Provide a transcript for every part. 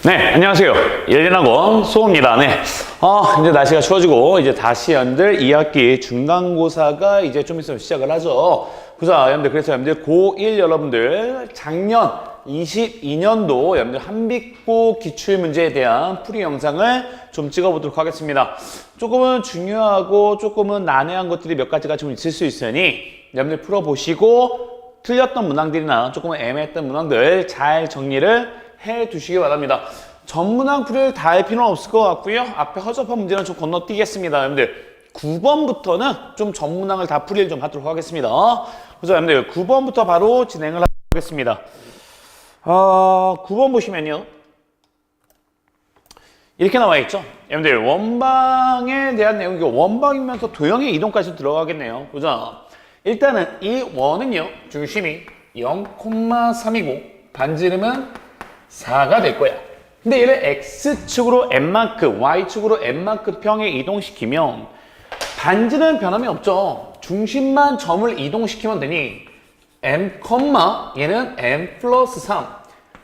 네, 안녕하세요. 일련학원 소호입니다. 네. 이제 날씨가 추워지고, 이제 다시 여러분들 2학기 중간고사가 이제 좀 있으면 시작을 하죠. 여러분들, 그래서 여러분들 고1 여러분들 작년 22년도 여러분들 한빛고 기출문제에 대한 풀이 영상을 좀 찍어보도록 하겠습니다. 조금은 중요하고 조금은 난해한 것들이 몇 가지가 좀 있을 수 있으니 여러분들 풀어보시고 틀렸던 문항들이나 조금은 애매했던 문항들 잘 정리를 해 두시기 바랍니다. 전문항 풀이를 다 할 필요는 없을 것 같고요. 앞에 허접한 문제는 좀 건너뛰겠습니다. 여러분들 9번부터는 좀 전문항을 다 풀이를 좀 하도록 하겠습니다. 그래서 여러분들 9번부터 바로 진행을 하겠습니다. 9번 보시면요. 이렇게 나와 있죠. 여러분들 원방에 대한 내용이 원방이면서 도형의 이동까지 들어가겠네요. 그죠? 일단은 이 원은요. 중심이 0,3이고 반지름은 4가 될 거야. 근데 얘를 X축으로 N만큼, Y축으로 N만큼 평에 이동시키면 반지는 변함이 없죠. 중심만 점을 이동시키면 되니 M, 얘는 M 플러스 3.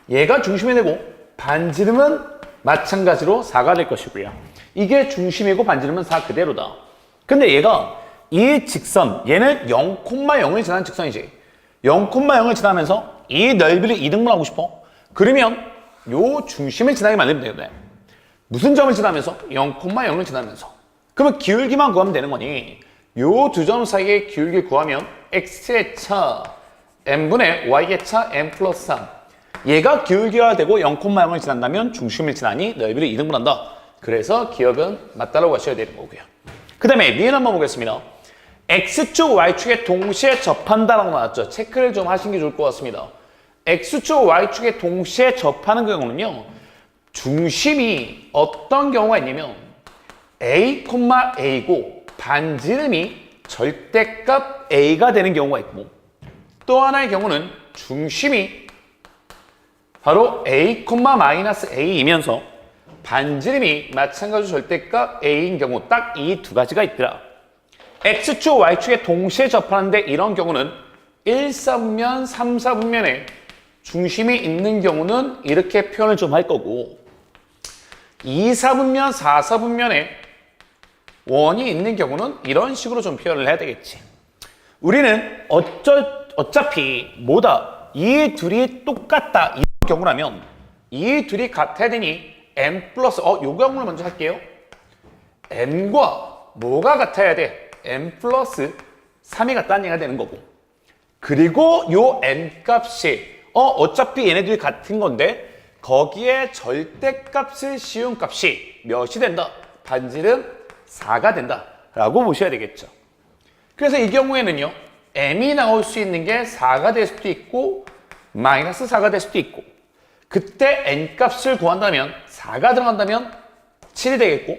얘가 중심이 되고 반지름은 마찬가지로 4가 될 것이고요. 이게 중심이고 반지름은 4 그대로다. 근데 얘가 이 직선, 얘는 0,0을 지나는 직선이지. 0,0을 지나면서 이 넓이를 이등분하고 싶어. 그러면 요 중심을 지나게 만들면 되거든. 무슨 점을 지나면서? 0,0을 지나면서. 그러면 기울기만 구하면 되는 거니 요 두 점 사이의 기울기 구하면 x의 차 n분의 y의 차 n 플러스 3. 얘가 기울기가 되고 0,0을 지난다면 중심을 지나니 넓이를 이등분한다. 그래서 기억은 맞다라고 하셔야 되는 거고요. 그 다음에 니은 한번 보겠습니다. x축, y축에 동시에 접한다라고 나왔죠. 체크를 좀 하시는 게 좋을 것 같습니다. X축, Y축에 동시에 접하는 경우는요. 중심이 어떤 경우가 있냐면 A, A고 반지름이 절대값 A가 되는 경우가 있고 또 하나의 경우는 중심이 바로 A, A이면서 반지름이 마찬가지로 절대값 A인 경우 딱 이 두 가지가 있더라. X축, Y축에 동시에 접하는데 이런 경우는 1, 4분면, 3, 4분면에 중심이 있는 경우는 이렇게 표현을 좀 할 거고 2, 4분면, 4, 4분면에 원이 있는 경우는 이런 식으로 좀 표현을 해야 되겠지. 우리는 어차피 뭐다? 이 둘이 똑같다. 이런 경우라면 이 둘이 같아야 되니 n 플러스 요 경우를 먼저 할게요. n과 뭐가 같아야 돼? n 플러스 3이 같다는 얘기가 되는 거고 그리고 요 n 값이 어차피 얘네들이 같은 건데 거기에 절대값을 씌운 값이 몇이 된다? 반지름 4가 된다 라고 보셔야 되겠죠. 그래서 이 경우에는요. m이 나올 수 있는 게 4가 될 수도 있고 마이너스 4가 될 수도 있고 그때 n 값을 구한다면 4가 들어간다면 7이 되겠고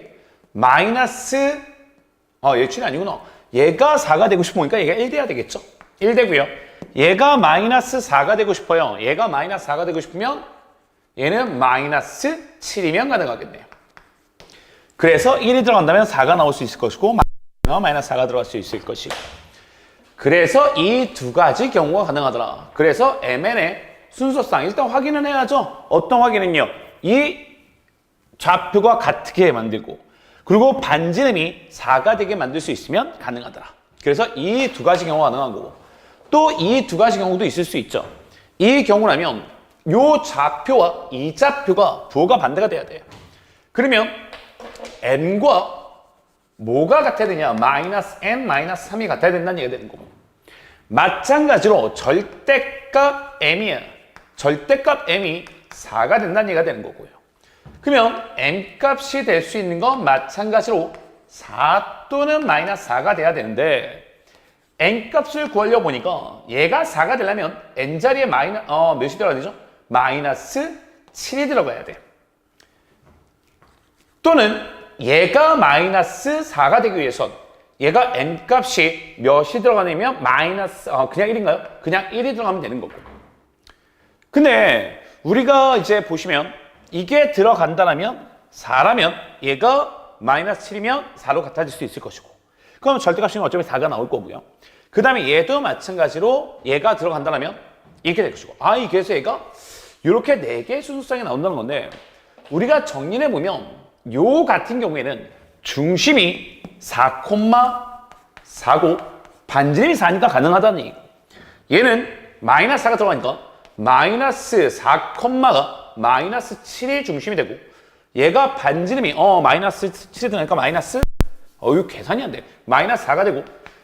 마이너스 얘 7이 아니구나. 얘가 4가 되고 싶으니까 얘가 1 돼야 되겠죠. 1 되고요. 얘가 마이너스 4가 되고 싶어요. 얘가 마이너스 4가 되고 싶으면 얘는 마이너스 7이면 가능하겠네요. 그래서 1이 들어간다면 4가 나올 수 있을 것이고 마이너스 4가 들어갈 수 있을 것이고 그래서 이 두 가지 경우가 가능하더라. 그래서 MN의 순서상 일단 확인은 해야죠. 어떤 확인은요. 이 좌표가 같게 만들고 그리고 반지름이 4가 되게 만들 수 있으면 가능하더라. 그래서 이 두 가지 경우가 가능한 거고 또 이 두 가지 경우도 있을 수 있죠. 이 경우라면 요 좌표와 이 좌표가 부호가 반대가 돼야 돼요. 그러면 n과 뭐가 같아야 되냐? 마이너스 n 마이너스 3이 같아야 된다는 얘기가 되는 거고 마찬가지로 절대값 m이야. 절대값 m이 4가 된다는 얘기가 되는 거고요. 그러면 n 값이 될 수 있는 건 마찬가지로 4 또는 마이너스 4가 돼야 되는데 n 값을 구하려고 보니까 얘가 4가 되려면 n 자리에 몇이 들어가야 되죠? 마이너스 7이 들어가야 돼. 또는 얘가 마이너스 4가 되기 위해선 얘가 n 값이 몇이 들어가냐면 마이너스 그냥 1인가요? 그냥 1이 들어가면 되는 거고. 근데 우리가 이제 보시면 이게 들어간다면 4라면 얘가 마이너스 7이면 4로 같아질 수 있을 것이고 그럼 절대값은 어차피 4가 나올 거고요. 그 다음에 얘도 마찬가지로 얘가 들어간다면 이렇게 될 것이고 그래서 얘가 이렇게 4개의 순서상이 나온다는 건데 우리가 정리해보면 요 같은 경우에는 중심이 4,49 반지름이 4니까 가능하다는 얘기고 얘는 마이너스 4가 들어가니까 마이너스 4,가 마이너스 7이 중심이 되고 얘가 반지름이 마이너스 7이 들어가니까 마이너스 이거 계산이 안 돼. 마이너스 4가 되고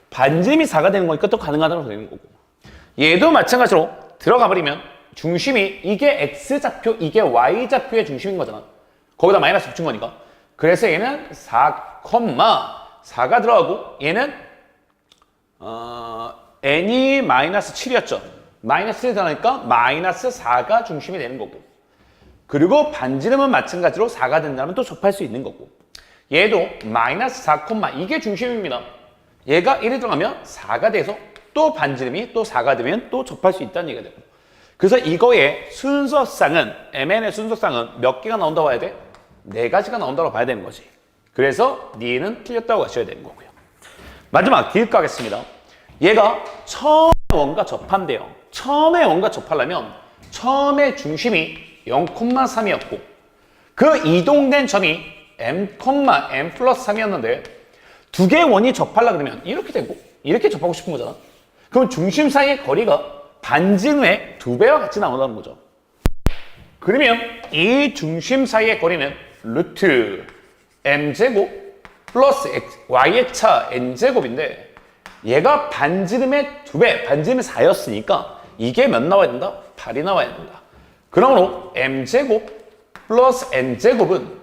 반지름이 4가 되는 거니까 또 가능하다고 되는 거고 얘도 마찬가지로 들어가 버리면 중심이 이게 X좌표 이게 Y좌표의 중심인 거잖아. 거기다 마이너스 붙인 거니까. 그래서 얘는 4,4가 들어가고 얘는 n이 마이너스 7이었죠. 마이너스 7이 들어가니까 마이너스 4가 중심이 되는 거고 그리고 반지름은 마찬가지로 4가 된다면 또 접할 수 있는 거고 얘도 마이너스 4, 이게 중심입니다. 얘가 1이 들어가면 4가 돼서 또 반지름이 또 4가 되면 또 접할 수 있다는 얘기가 되고 그래서 이거의 순서상은 MN의 순서상은 몇 개가 나온다고 봐야 돼? 4가지가 나온다고 봐야 되는 거지. 그래서 니는 틀렸다고 하셔야 되는 거고요. 마지막 디귿 가겠습니다. 얘가 처음에 원과 접한대요. 처음에 원과 접하려면 처음에 중심이 0,3이었고 그 이동된 점이 m, m 플러스 3이었는데 두 개의 원이 접하려고 그러면 이렇게 되고 이렇게 접하고 싶은 거잖아. 그럼 중심 사이의 거리가 반지름의 2배와 같이 나온다는 거죠. 그러면 이 중심 사이의 거리는 루트 m제곱 플러스 y의 차 n제곱인데 얘가 반지름의 2배, 반지름의 4였으니까 이게 몇 나와야 된다? 8이 나와야 된다. 그러므로 m제곱 플러스 n제곱은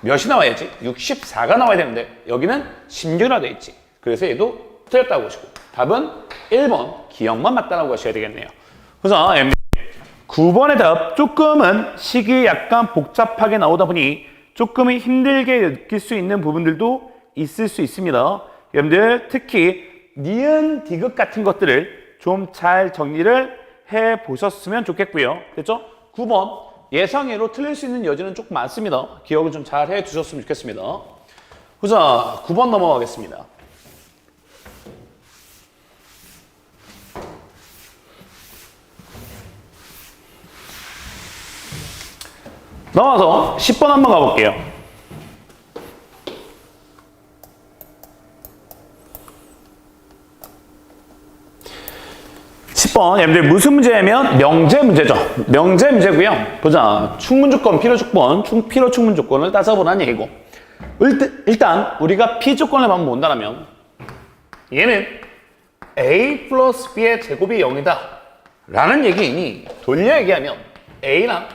몇이 나와야지? 64가 나와야 되는데 여기는 16이나 돼 있지. 그래서 얘도 틀렸다고 보시고 답은 1번 기억만 맞다라고 하셔야 되겠네요. 그래서 9번의 답 조금은 식이 약간 복잡하게 나오다 보니 조금은 힘들게 느낄 수 있는 부분들도 있을 수 있습니다. 여러분들 특히 니은, 디귿 같은 것들을 좀 잘 정리를 해 보셨으면 좋겠고요. 됐죠? 9번 예상외로 틀릴 수 있는 여지는 조금 많습니다. 기억을 좀 잘 해 두셨으면 좋겠습니다. 자, 9번 넘어가겠습니다. 넘어가서 10번 한번 가볼게요. 여러분들 무슨 문제냐면 명제 문제죠. 명제 문제고요. 보자. 충분조건, 필요조건, 필요 충분조건을 따져보라는 얘기고 일단 우리가 P조건을 한번 본다면 얘는 A 플러스 B의 제곱이 0이다 라는 얘기이니 돌려 얘기하면 A랑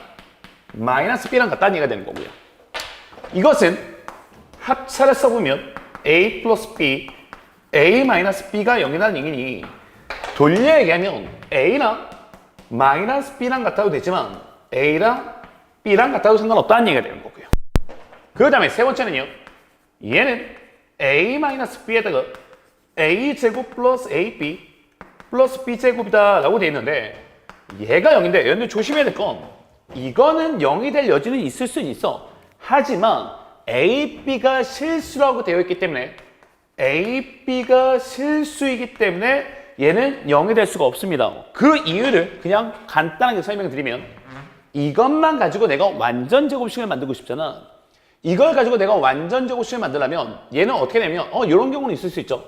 마이너스 B랑 같다는 얘기가 되는 거고요. 이것은 합차를 써보면 A 플러스 B, A 마이너스 B가 0이라는 얘기니 돌려 얘기하면 A랑 마이너스 B랑 같아도 되지만 A랑 B랑 같아도 상관없다는 얘기가 되는 거고요. 그 다음에 세 번째는요. 얘는 A 마이너스 B에다가 A제곱 플러스 AB 플러스 B제곱이다 라고 되어 있는데 얘가 0인데 여러분들 조심해야 될 건 이거는 0이 될 여지는 있을 수는 있어. 하지만 A, B가 실수라고 되어 있기 때문에 A, B가 실수이기 때문에 얘는 0이 될 수가 없습니다. 그 이유를 그냥 간단하게 설명드리면 이것만 가지고 내가 완전 제곱식을 만들고 싶잖아. 이걸 가지고 내가 완전 제곱식을 만들려면 얘는 어떻게 되면 이런 경우는 있을 수 있죠.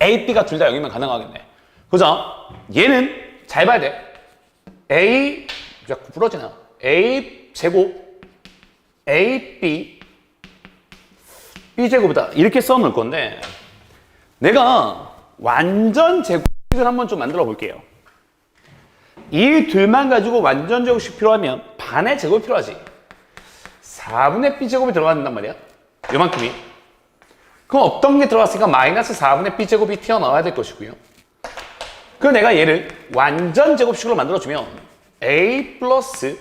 A, B가 둘 다 0이면 가능하겠네. 그죠? 얘는 잘 봐야 돼. A 자꾸 부러지나? A 제곱 AB B제곱이다 이렇게 써놓을 건데 내가 완전 제곱식을 한번 좀 만들어 볼게요. 이 둘만 가지고 완전 제곱식 필요하면 반의 제곱이 필요하지. 4분의 B제곱이 들어가야 된단 말이야. 요만큼이. 그럼 어떤 게 들어갔으니까 마이너스 4분의 B제곱이 튀어나와야 될 것이고요. 그럼 내가 얘를 완전 제곱식으로 만들어주면 A 플러스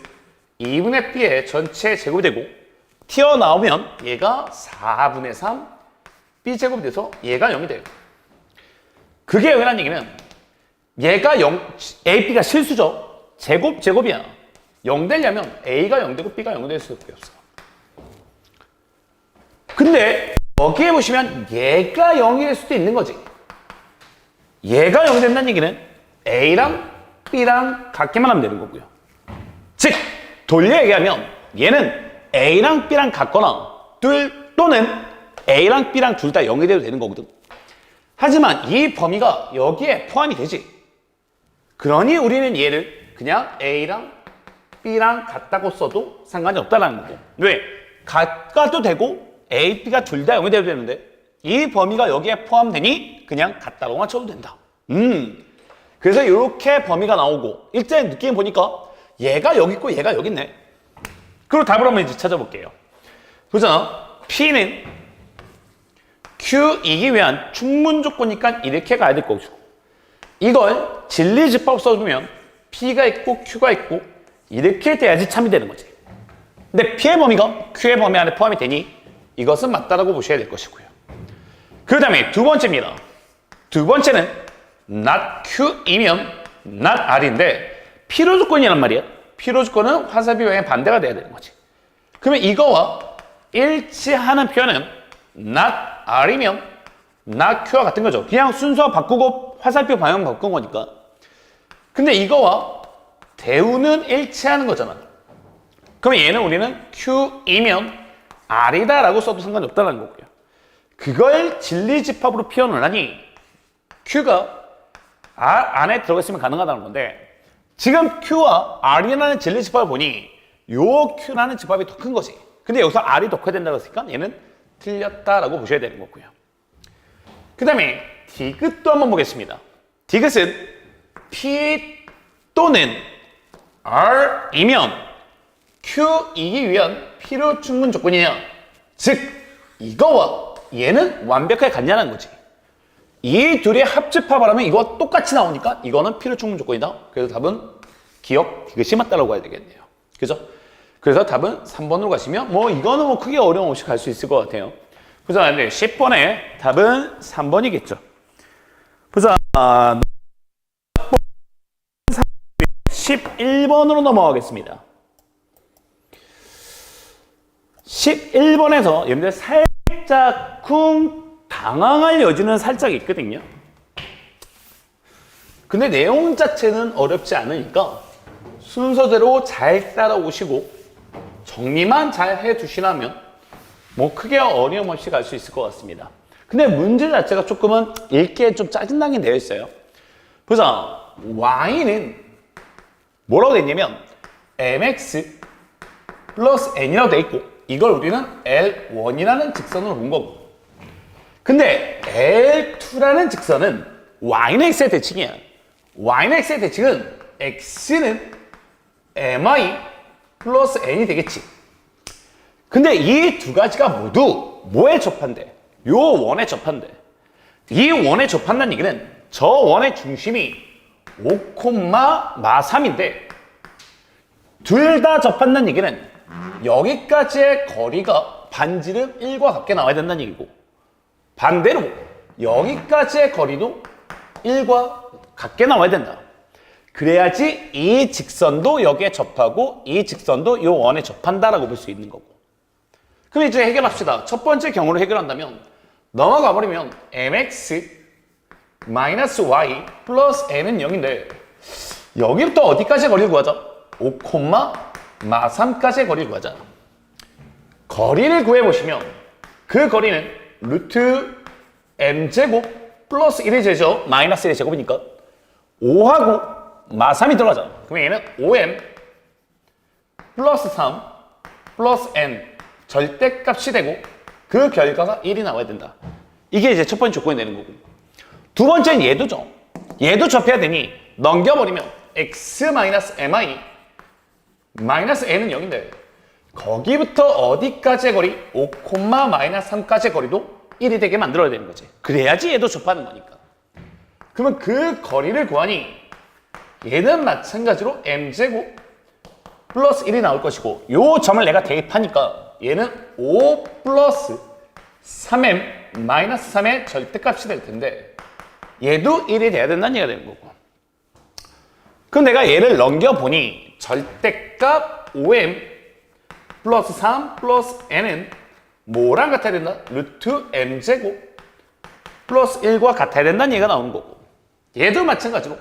2분의 B의 전체 제곱이 되고 튀어나오면 얘가 4분의 3 B제곱이 돼서 얘가 0이 돼요. 그게 0이라는 얘기는 얘가 0, A, B가 실수죠. 제곱이야. 0 되려면 A가 0 되고 B가 0 될 수밖에 없어. 근데 여기에 보시면 얘가 0이 될 수도 있는 거지. 얘가 0이 된다는 얘기는 A랑 B랑 같게만 하면 되는 거고요. 즉 돌려 얘기하면 얘는 A랑 B랑 같거나 또는 A랑 B랑 둘 다 0이 돼도 되는 거거든. 하지만 이 범위가 여기에 포함이 되지. 그러니 우리는 얘를 그냥 A랑 B랑 같다고 써도 상관이 없다는 거고. 왜? 같아도 되고 A, B가 둘 다 0이 돼도 되는데 이 범위가 여기에 포함되니 그냥 같다고만 쳐도 된다. 그래서 이렇게 범위가 나오고 일단 느낌 보니까 얘가 여기 있고 얘가 여기 있네. 그리고 답을 한번 이제 찾아볼게요. 보자. P는 Q이기 위한 충분 조건이니까 이렇게 가야 될 거고 이걸 진리집합 써주면 P가 있고 Q가 있고 이렇게 돼야지 참이 되는 거지. 근데 P의 범위가 Q의 범위 안에 포함이 되니 이것은 맞다라고 보셔야 될 것이고요. 그 다음에 두 번째입니다. 두 번째는 not Q이면 not R인데 필요 조건이란 말이야. 필요 조건은 화살표 방향 반대가 돼야 되는 거지. 그러면 이거와 일치하는 표현은 not R이면 not Q와 같은 거죠. 그냥 순서 바꾸고 화살표 방향 바꾼 거니까. 근데 이거와 대우는 일치하는 거잖아. 그러면 얘는 우리는 Q이면 R이다 라고 써도 상관이 없다는 거고요. 그걸 진리집합으로 표현을 하니 Q가 R 안에 들어가 있으면 가능하다는 건데 지금 Q와 R이라는 진리집합을 보니 요 Q라는 집합이 더 큰 거지. 근데 여기서 R이 더 커야 된다고 했으니까 얘는 틀렸다라고 보셔야 되는 거고요. 그 다음에 디귿도 한번 보겠습니다. 디귿은 P 또는 R이면 Q이기 위한 필요 충분 조건이냐. 즉 이거와 얘는 완벽하게 같냐는 거지. 이 둘이 합집합을 하면 이거 똑같이 나오니까 이거는 필요 충분 조건이다. 그래서 답은 기억 디귿이 맞다라고 해야 되겠네요. 그죠? 그래서 답은 3번으로 가시면 뭐 이거는 뭐 크게 어려움 없이 갈 수 있을 것 같아요. 그래서 10번에 답은 3번이겠죠. 보자. 11번으로 넘어가겠습니다. 11번에서 여러분들 살짝 쿵 당황할 여지는 살짝 있거든요. 근데 내용 자체는 어렵지 않으니까 순서대로 잘 따라오시고 정리만 잘 해두시라면 뭐 크게 어려움 없이 갈 수 있을 것 같습니다. 근데 문제 자체가 조금은 읽기에 좀 짜증나게 되어 있어요. 보자. y는 뭐라고 되어 있냐면 mx 플러스 n이라고 되어 있고 이걸 우리는 L1이라는 직선으로 본 거고 근데 L2라는 직선은 y는 x의 대칭이야. y는 x의 대칭은 x는 mi 플러스 n이 되겠지. 근데 이 두 가지가 모두 뭐에 접한대? 요 원에 접한대. 이 원에 접한다는 얘기는 저 원의 중심이 5,3인데 둘 다 접한다는 얘기는 여기까지의 거리가 반지름 1과 같게 나와야 된다는 얘기고 반대로 여기까지의 거리도 1과 같게 나와야 된다. 그래야지 이 직선도 여기에 접하고 이 직선도 요 원에 접한다라고 볼 수 있는 거고. 그럼 이제 해결합시다. 첫 번째 경우로 해결한다면 넘어가 버리면 mx 마이너스 y 플러스 n은 0인데 여기부터 어디까지 거리를 구하자? 5,3까지의 거리를 구하자. 거리를 구해보시면 그 거리는 루트 m제곱 플러스 1의 제곱 마이너스 1의 제곱이니까 5하고 마3이 들어가잖아. 그러면 얘는 5m 플러스 3 플러스 n 절대값이 되고 그 결과가 1이 나와야 된다. 이게 이제 첫 번째 조건이 되는 거고 두 번째는 얘도죠. 얘도 접해야 되니 넘겨버리면 x-mi 마이너스 n은 0인데 거기부터 어디까지의 거리? 5,-3까지의 거리도 1이 되게 만들어야 되는 거지. 그래야지 얘도 접하는 거니까. 그러면 그 거리를 구하니 얘는 마찬가지로 m제곱 플러스 1이 나올 것이고 요 점을 내가 대입하니까 얘는 5 플러스 3m 마이너스 3의 절대값이 될 텐데 얘도 1이 돼야 된다는 얘기가 되는 거고 그럼 내가 얘를 넘겨보니 절대값 5m 플러스 3 플러스 n은 뭐랑 같아야 된다? 루트 m제곱 플러스 1과 같아야 된다는 얘기가 나오는 거고 얘도 마찬가지로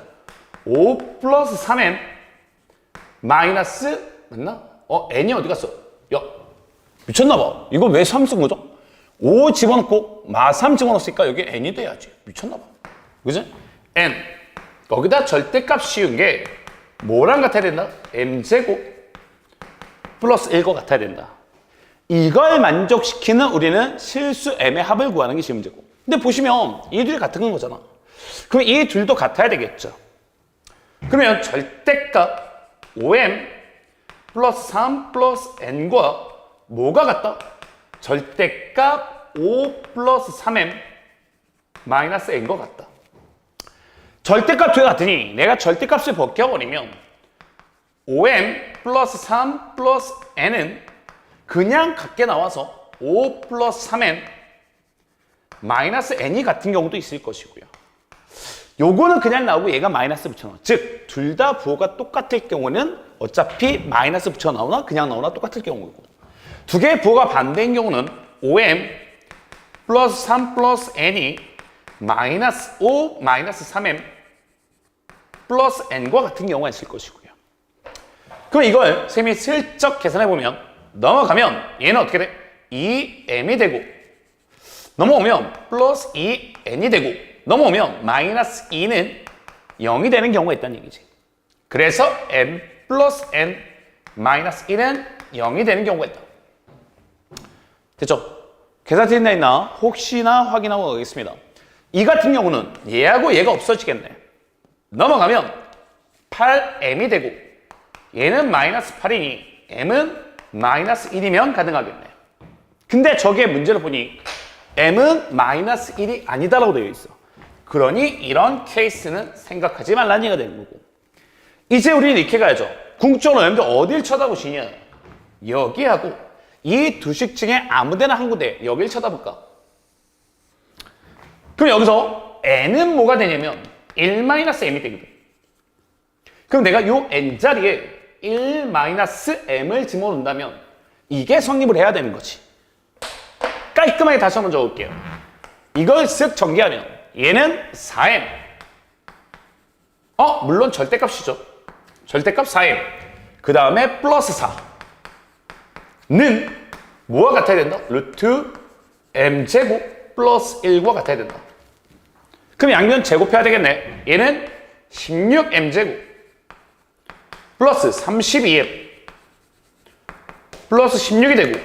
5 플러스 3n 마이너스 맞나? n이 어디 갔어? 미쳤나봐. 이거 왜 3 쓴 거죠? 5 집어넣고 마3 집어넣었으니까 여기 n이 돼야지. 미쳤나봐. 그지? n. 거기다 절대값 씌운 게 뭐랑 같아야 된다? m제곱 플러스 1과 같아야 된다. 이걸 만족시키는 우리는 실수 m의 합을 구하는 게 시문제고. 근데 보시면 이 둘이 같은 거잖아. 그럼 이 둘도 같아야 되겠죠. 그러면 절대값 5m 플러스 3 플러스 n과 뭐가 같다? 절대값 5 플러스 3m 마이너스 n과 같다. 절대값 둘이 같으니 내가 절대값을 벗겨버리면 5m 플러스 3 플러스 n은 그냥 같게 나와서 5 플러스 3n 마이너스 n이 같은 경우도 있을 것이고요. 요거는 그냥 나오고 얘가 마이너스 붙여넣어. 즉, 둘 다 부호가 똑같을 경우는 어차피 마이너스 붙여나오나 그냥 나오나 똑같을 경우이고, 두 개의 부호가 반대인 경우는 5m 플러스 3 플러스 n이 마이너스 5 마이너스 3m 플러스 n과 같은 경우가 있을 것이고요. 그럼 이걸 쌤이 슬쩍 계산해보면 넘어가면 얘는 어떻게 돼? 2m이 되고 넘어오면 플러스 2n이 되고 넘어오면 마이너스 2는 0이 되는 경우가 있다는 얘기지. 그래서 m 플러스 n 마이너스 1은 0이 되는 경우가 있다. 됐죠? 계산팀 나 있나? 혹시나 확인하고 가겠습니다. 이 같은 경우는 얘하고 얘가 없어지겠네. 넘어가면 8m이 되고 얘는 마이너스 8이니 m은 마이너스 1이면 가능하겠네. 근데 저게 문제를 보니 m은 마이너스 1이 아니다라고 되어 있어. 그러니 이런 케이스는 생각하지 말라는 얘기가 되는 거고. 이제 우리는 이렇게 가야죠. 궁극적으로 여러분들 어딜 쳐다보시냐. 여기하고 이 두 식 중에 아무데나 한 군데 여길 쳐다볼까. 그럼 여기서 n은 뭐가 되냐면 1-m이 되거든. 그럼 내가 요 n자리에 1-m을 집어넣는다면 이게 성립을 해야 되는 거지. 깔끔하게 다시 한번 적을게요. 이걸 쓱 전개하면 얘는 4m. 물론 절대값이죠. 절대값 4m. 그 다음에 플러스 4는 뭐와 같아야 된다? 루트 m제곱 플러스 1과 같아야 된다. 그럼 양면 제곱해야 되겠네. 얘는 16m제곱 플러스 32m 플러스 16이 되고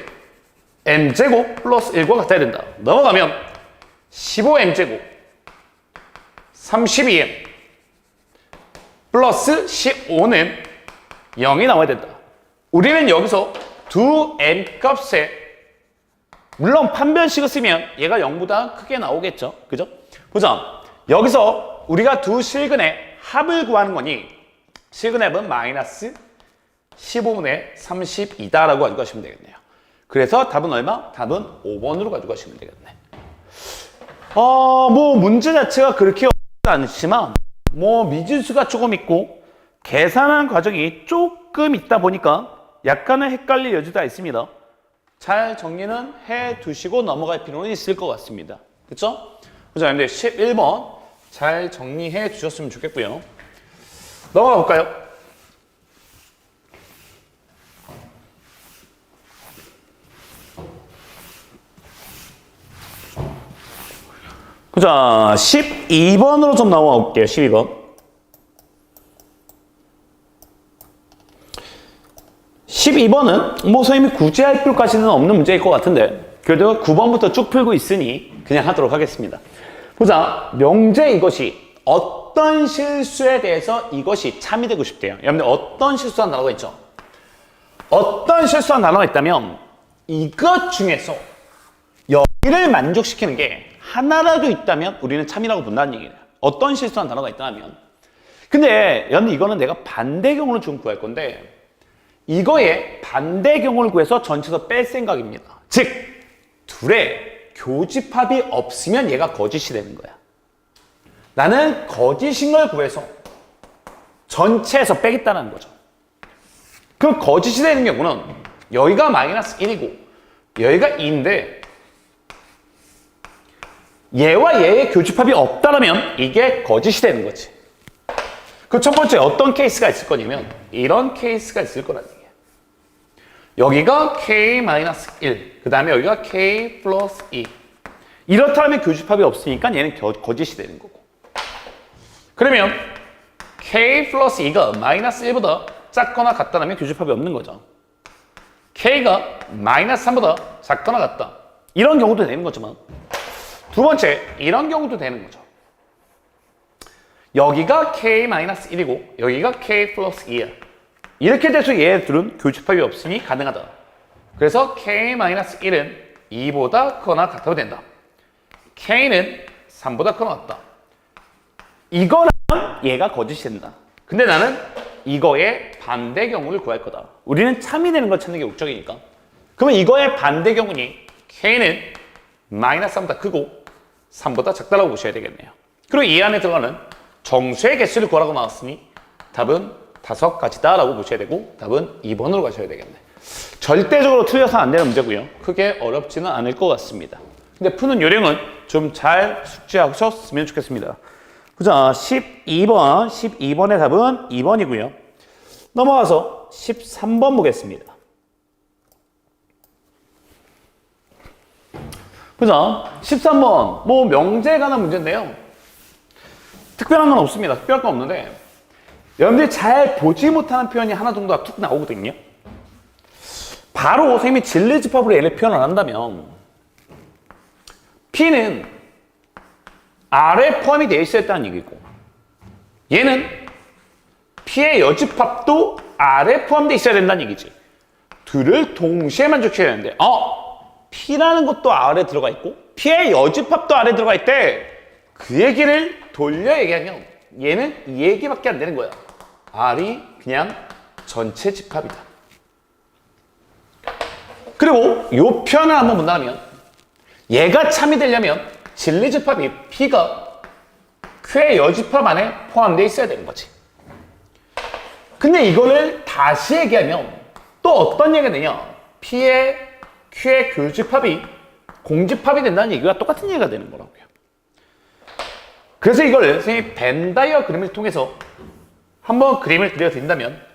m제곱 플러스 1과 같아야 된다. 넘어가면 15m제곱 32m 플러스 15는 0이 나와야 된다. 우리는 여기서 두 m 값에 물론 판별식을 쓰면 얘가 0보다 크게 나오겠죠. 그죠? 보자. 여기서 우리가 두 실근의 합을 구하는 거니 실근의 합은 마이너스 15분의 32다라고 가지고 가시면 되겠네요. 그래서 답은 얼마? 답은 5번으로 가지고 가시면 되겠네. 뭐 문제 자체가 그렇게 어렵지 않지만 뭐 미진수가 조금 있고 계산하는 과정이 조금 있다 보니까 약간은 헷갈릴 여지가 있습니다. 잘 정리는 해 두시고 넘어갈 필요는 있을 것 같습니다. 그쵸? 그죠? 근데 11번 잘 정리해 주셨으면 좋겠고요. 넘어가 볼까요? 자, 12번으로 좀 나와 볼게요. 12번. 12번은 뭐 선생님이 굳이 할 필요까지는 없는 문제일 것 같은데 그래도 9번부터 쭉 풀고 있으니 그냥 하도록 하겠습니다. 보자. 명제 이것이 어떤 실수에 대해서 이것이 참이 되고 싶대요. 여러분들 어떤 실수한 단어가 있죠? 어떤 실수한 단어가 있다면 이것 중에서 여기를 만족시키는 게 하나라도 있다면 우리는 참이라고 본다는 얘기예요. 어떤 실수한 단어가 있다면. 근데 여러분 이거는 내가 반대경우를 좀 구할 건데 이거의 반대경우를 구해서 전체에서 뺄 생각입니다. 즉 둘의 교집합이 없으면 얘가 거짓이 되는 거야. 나는 거짓인 걸 구해서 전체에서 빼겠다는 거죠. 그럼 거짓이 되는 경우는 여기가 마이너스 1이고 여기가 2인데 얘와 얘의 교집합이 없다면 이게 거짓이 되는 거지. 그 첫 번째 어떤 케이스가 있을 거냐면 이런 케이스가 있을 거라는 얘기야. 여기가 k-1, 그 다음에 여기가 k 플러스 2. 이렇다면 교집합이 없으니까 얘는 거짓이 되는 거고. 그러면 k 플러스 2가 마이너스 1보다 작거나 같다면 교집합이 없는 거죠. k가 마이너스 3보다 작거나 같다. 이런 경우도 되는 거지만 두 번째, 이런 경우도 되는 거죠. 여기가 k-1이고 여기가 k 플러스 2야. 이렇게 돼서 얘들은 교집합이 없으니 가능하다. 그래서 k-1은 2보다 크거나 같아도 된다. k는 3보다 크거나 같다. 이거라면 얘가 거짓이 된다. 근데 나는 이거의 반대 경우를 구할 거다. 우리는 참이 되는 걸 찾는 게 목적이니까. 그러면 이거의 반대 경우니 k는 마이너스 3보다 크고 3보다 작다라고 보셔야 되겠네요. 그리고 이 안에 들어가는 정수의 개수를 구하라고 나왔으니 답은 5가지다라고 보셔야 되고 답은 2번으로 가셔야 되겠네. 절대적으로 틀려서 안 되는 문제고요. 크게 어렵지는 않을 것 같습니다. 근데 푸는 요령은 좀 잘 숙지하셨으면 좋겠습니다. 보자, 12번의 답은 2번이고요. 넘어가서 13번 보겠습니다. 보자, 13번 뭐 명제에 관한 문제인데요. 특별한 건 없습니다. 특별한 건 없는데 여러분들이 잘 보지 못하는 표현이 하나 정도가 툭 나오거든요. 바로 선생님이 진리집합으로 얘를 표현을 한다면 P는 R에 포함이 되어 있어야 했다는 얘기고 얘는 P의 여집합도 R에 포함되어 있어야 된다는 얘기지. 둘을 동시에 만족해야 되는데 P라는 것도 R에 들어가 있고 P의 여집합도 R에 들어가 있대. 그 얘기를 돌려 얘기하면 얘는 이 얘기밖에 안 되는 거야. R이 그냥 전체 집합이다. 그리고 이 표현을 한번 본다면 얘가 참이 되려면 진리집합이 P가 Q의 여집합 안에 포함되어 있어야 되는 거지. 근데 이거를 다시 얘기하면 또 어떤 얘기가 되냐? P의 Q의 교집합이 공집합이 된다는 얘기가 똑같은 얘기가 되는 거라고요. 그래서 이걸 선생님이 벤 다이어그램을 통해서 한번 그림을 그려드린다면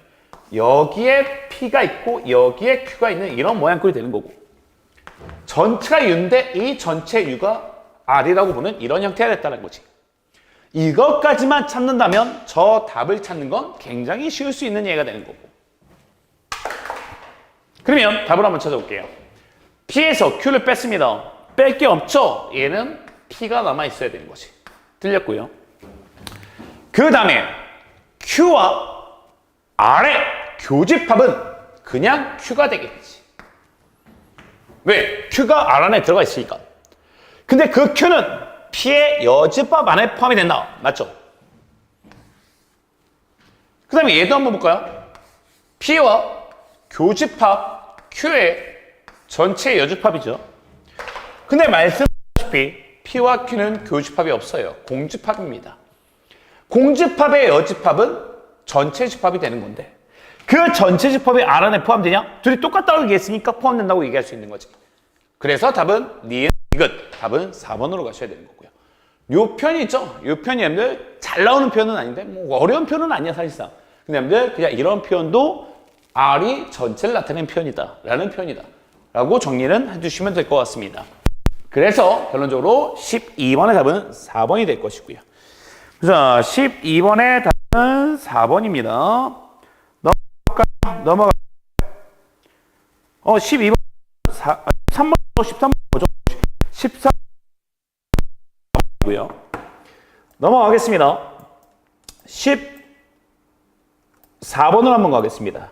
여기에 P가 있고 여기에 Q가 있는 이런 모양꼴이 되는 거고 전체가 U인데 이 전체 U가 R이라고 보는 이런 형태가 됐다는 거지. 이것까지만 찾는다면 저 답을 찾는 건 굉장히 쉬울 수 있는 예가 되는 거고. 그러면 답을 한번 찾아볼게요. P에서 Q를 뺐습니다. 뺄 게 없죠? 얘는 P가 남아있어야 되는 거지. 틀렸고요. 그 다음에 Q와 R의 교집합은 그냥 Q가 되겠지. 왜? Q가 R 안에 들어가 있으니까. 근데 그 Q는 P의 여집합 안에 포함이 된다. 맞죠? 그 다음에 얘도 한번 볼까요? P와 교집합 Q의 전체 여집합이죠. 근데 말씀드렸다시피 P와 Q는 교집합이 없어요. 공집합입니다. 공집합의 여집합은 전체 집합이 되는 건데 그 전체 집합이 R 안에 포함되냐? 둘이 똑같다고 얘기했으니까 포함된다고 얘기할 수 있는 거지. 그래서 답은 니은, 이것. 답은 4번으로 가셔야 되는 거고요. 요 편이 있죠? 요 편이 여러분들 잘 나오는 표현은 아닌데 뭐 어려운 표현은 아니야 사실상. 근데 여러분들 그냥 이런 표현도 R이 전체를 나타내는 표현이다 라는 표현이다 라고 정리는 해주시면 될 것 같습니다. 그래서 결론적으로 12번의 답은 4번이 될 것이고요. 자, 12번의 답은 4번입니다. 넘어가. 12번, 13번, 13번 뭐죠? 13번이고요. 넘어가겠습니다. 14번으로 한번 가겠습니다.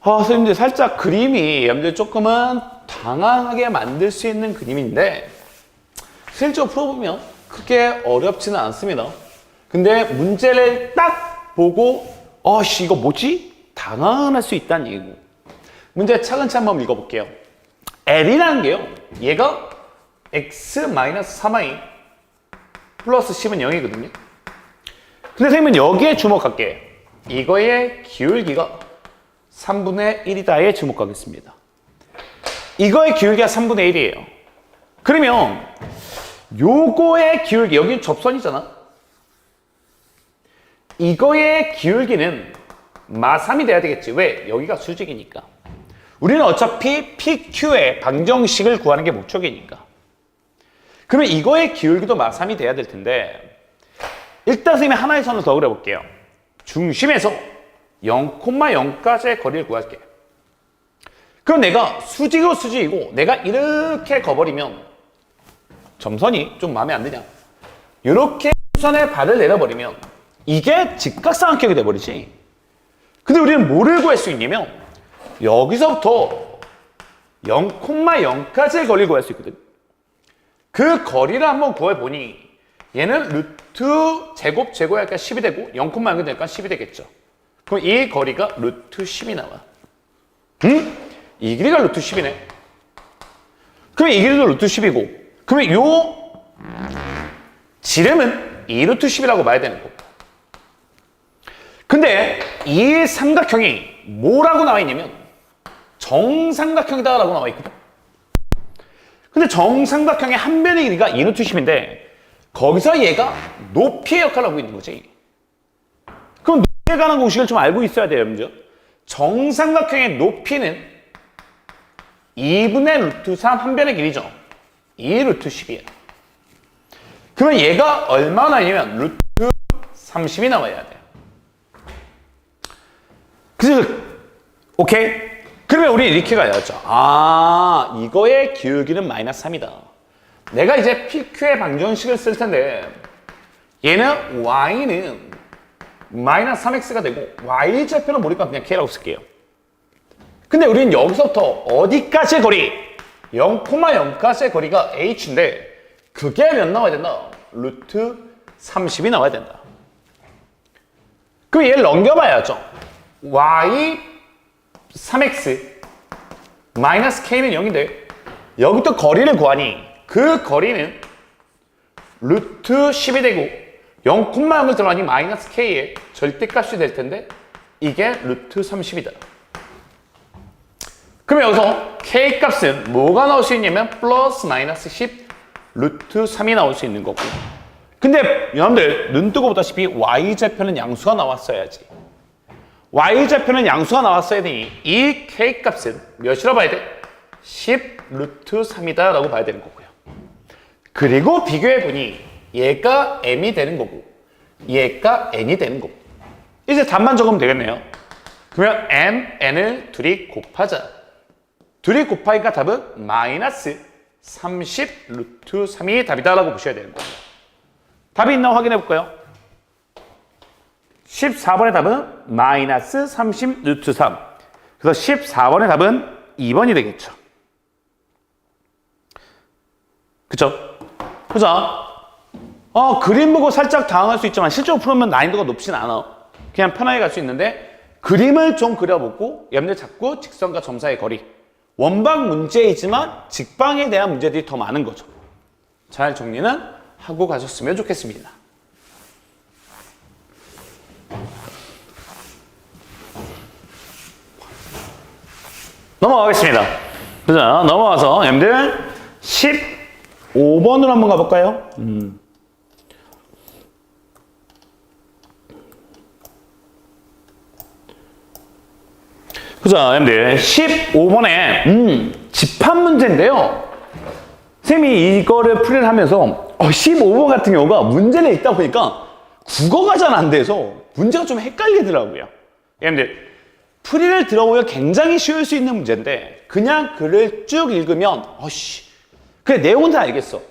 선생님들 살짝 그림이 여러분들 조금은 당황하게 만들 수 있는 그림인데 실제로 풀어보면 크게 어렵지는 않습니다. 근데 문제를 딱 보고 이거 뭐지? 당황할 수 있다는 얘기고 문제 차근차근 한번 읽어볼게요. L이라는 게요. 얘가 x-3i 플러스 10은 0이거든요. 근데 선생님은 여기에 주목할게요. 이거의 기울기가 3분의 1이다에 주목하겠습니다. 이거의 기울기가 3분의 1이에요. 그러면 요거의 기울기, 여기 접선이잖아. 이거의 기울기는 마3이 돼야 되겠지. 왜? 여기가 수직이니까. 우리는 어차피 PQ의 방정식을 구하는 게 목적이니까. 그러면 이거의 기울기도 마3이 돼야 될 텐데 일단 선생님이 하나의 선을 더 그려볼게요. 중심에서 0,0까지의 거리를 구할게. 그럼 내가 수직이고 수직이고 내가 이렇게 거버리면 점선이 좀 마음에 안 드냐? 이렇게 수선의 발을 내려버리면 이게 직각삼각형이 돼버리지. 근데 우리는 뭐를 구할 수 있냐면 여기서부터 0,0까지의 거리를 구할 수 있거든. 그 거리를 한번 구해보니 얘는 루트 제곱 제곱하니까 10이 되고 0,0이 되니까 10이 되겠죠. 그럼 이 거리가 루트 10이 나와. 응? 이 길이가 루트 10이네. 그럼 이 길이도 루트 10이고 그러면 요 지름은 2루트 10이라고 봐야 되는 거고. 근데 이 삼각형이 뭐라고 나와 있냐면 정삼각형이다 라고 나와 있거든. 근데 정삼각형의 한 변의 길이가 2루트 10인데 거기서 얘가 높이의 역할을 하고 있는 거지. 그럼 높이에 관한 공식을 좀 알고 있어야 돼요, 여러분들. 정삼각형의 높이는 2분의 루트 3 한 변의 길이죠. 2 루트 10이야. 그러면 얘가 얼마나 나냐면 루트 30이 나와야 돼. 그래서 오케이? 그러면 우리 이렇게 가야죠. 아, 이거의 기울기는 마이너스 3이다. 내가 이제 PQ의 방정식을 쓸 텐데 얘는 Y는 마이너스 3X가 되고 Y좌표는 모르니까 그냥 K라고 쓸게요. 근데 우리는 여기서부터 어디까지의 거리? 0,0까지의 거리가 H인데 그게 몇 나와야 된다? 루트 30이 나와야 된다. 그럼 얘를 넘겨봐야죠. Y 3X 마이너스 K는 0인데 여기부터 거리를 구하니 그 거리는 루트 10이 되고 0,0을 들어가니 마이너스 K의 절대값이 될 텐데 이게 루트 30이다. 그럼 여기서 K 값은 뭐가 나올 수 있냐면 플러스 마이너스 10 루트 3이 나올 수 있는 거고. 근데 여러분들 눈 뜨고 보다시피 Y좌표는 양수가 나왔어야지. Y좌표는 양수가 나왔어야 되니 이 K 값은 몇이라고 봐야 돼? 10 루트 3이다 라고 봐야 되는 거고요. 그리고 비교해보니 얘가 M이 되는 거고 얘가 N이 되는 거고. 이제 답만 적으면 되겠네요. 그러면 M, N을 둘이 곱하자. 둘이 곱하니까 답은 마이너스 30 루트 3이 답이다 라고 보셔야 되는 거예요. 답이 있나 확인해 볼까요? 14번의 답은 마이너스 30 루트 3. 그래서 14번의 답은 2번이 되겠죠. 그쵸? 보자. 그림 보고 살짝 당황할 수 있지만 실제로 풀으면 난이도가 높진 않아. 그냥 편하게 갈 수 있는데 그림을 좀 그려보고 여러분들 자꾸 직선과 점사의 거리. 원방 문제이지만 직방에 대한 문제들이 더 많은 거죠. 잘 정리는 하고 가셨으면 좋겠습니다. 넘어가겠습니다. 자, 넘어가서 여러분들 15번으로 한번 가볼까요? 자, 여러분들 15번에 집합 문제인데요. 쌤이 이거를 풀이를 하면서 15번 같은 경우가 문제를 읽다 보니까 국어가 잘 안 돼서 문제가 좀 헷갈리더라고요. 여러분들 풀이를 들어보면 굉장히 쉬울 수 있는 문제인데 그냥 글을 쭉 읽으면 그래 내용은 다 알겠어.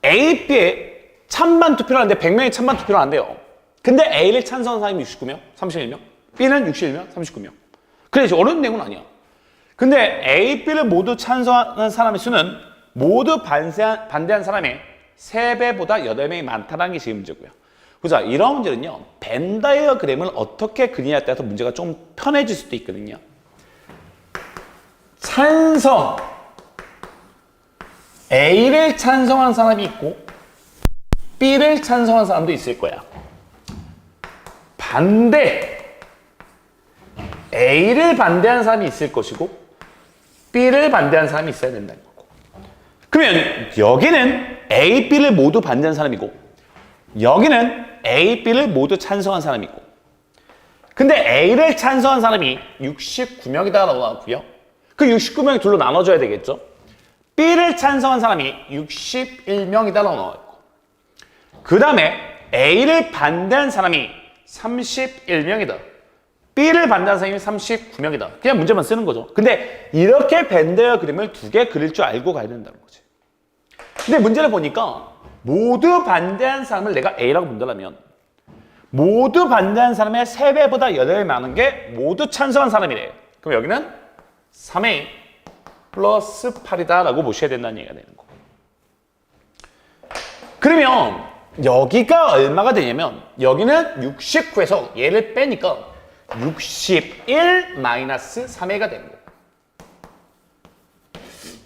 A, B에 찬반 투표를 하는데 100명이 찬반 투표를 한대요. 근데 A를 찬성한 사람이 69명, 31명, B는 61명, 39명. 그래 어려운 내용은 아니야. 근데 A, B를 모두 찬성하는 사람의 수는 모두 반대한 사람의 3배보다 8명이 많다는 게 지금 문제고요. 보자, 이런 문제는요, 벤 다이어그램을 어떻게 그리냐에 따라서 문제가 좀 편해질 수도 있거든요. 찬성, A를 찬성한 사람이 있고 B를 찬성한 사람도 있을 거야. 반대, A를 반대한 사람이 있을 것이고 B를 반대한 사람이 있어야 된다는 거고. 그러면 여기는 A, B를 모두 반대한 사람이고 여기는 A, B를 모두 찬성한 사람이고 근데 A를 찬성한 사람이 69명이다라고 나왔고요. 그 69명이 둘로 나눠줘야 되겠죠. B를 찬성한 사람이 61명이다라고 나와있고, 그 다음에 A를 반대한 사람이 31명이다. B를 반대한 사람이 39명이다. 그냥 문제만 쓰는 거죠. 근데 이렇게 벤데어 그림을 두 개 그릴 줄 알고 가야 된다는 거지. 근데 문제를 보니까 모두 반대한 사람을 내가 A라고 본다면 모두 반대한 사람의 3배보다 8배 많은 게 모두 찬성한 사람이래. 그럼 여기는 3A 플러스 8이다 라고 보셔야 된다는 얘기가 되는 거고. 그러면 여기가 얼마가 되냐면 여기는 69에서 얘를 빼니까 61 마이너스 3A가 되는 거고,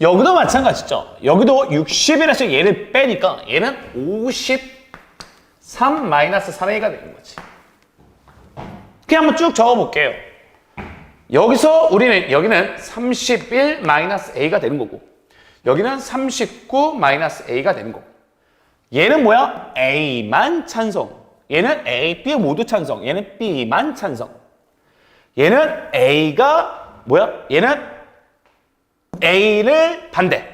여기도 마찬가지죠. 여기도 60에서 얘를 빼니까 얘는 53 마이너스 3A가 되는 거지. 그냥 한번 쭉 적어볼게요. 여기서 우리는 여기는 31 마이너스 A가 되는 거고, 여기는 39 마이너스 A가 되는 거고, 얘는 뭐야? A만 찬성. 얘는 A, B 모두 찬성. 얘는 B만 찬성. 얘는 A가 뭐야? 얘는 A를 반대.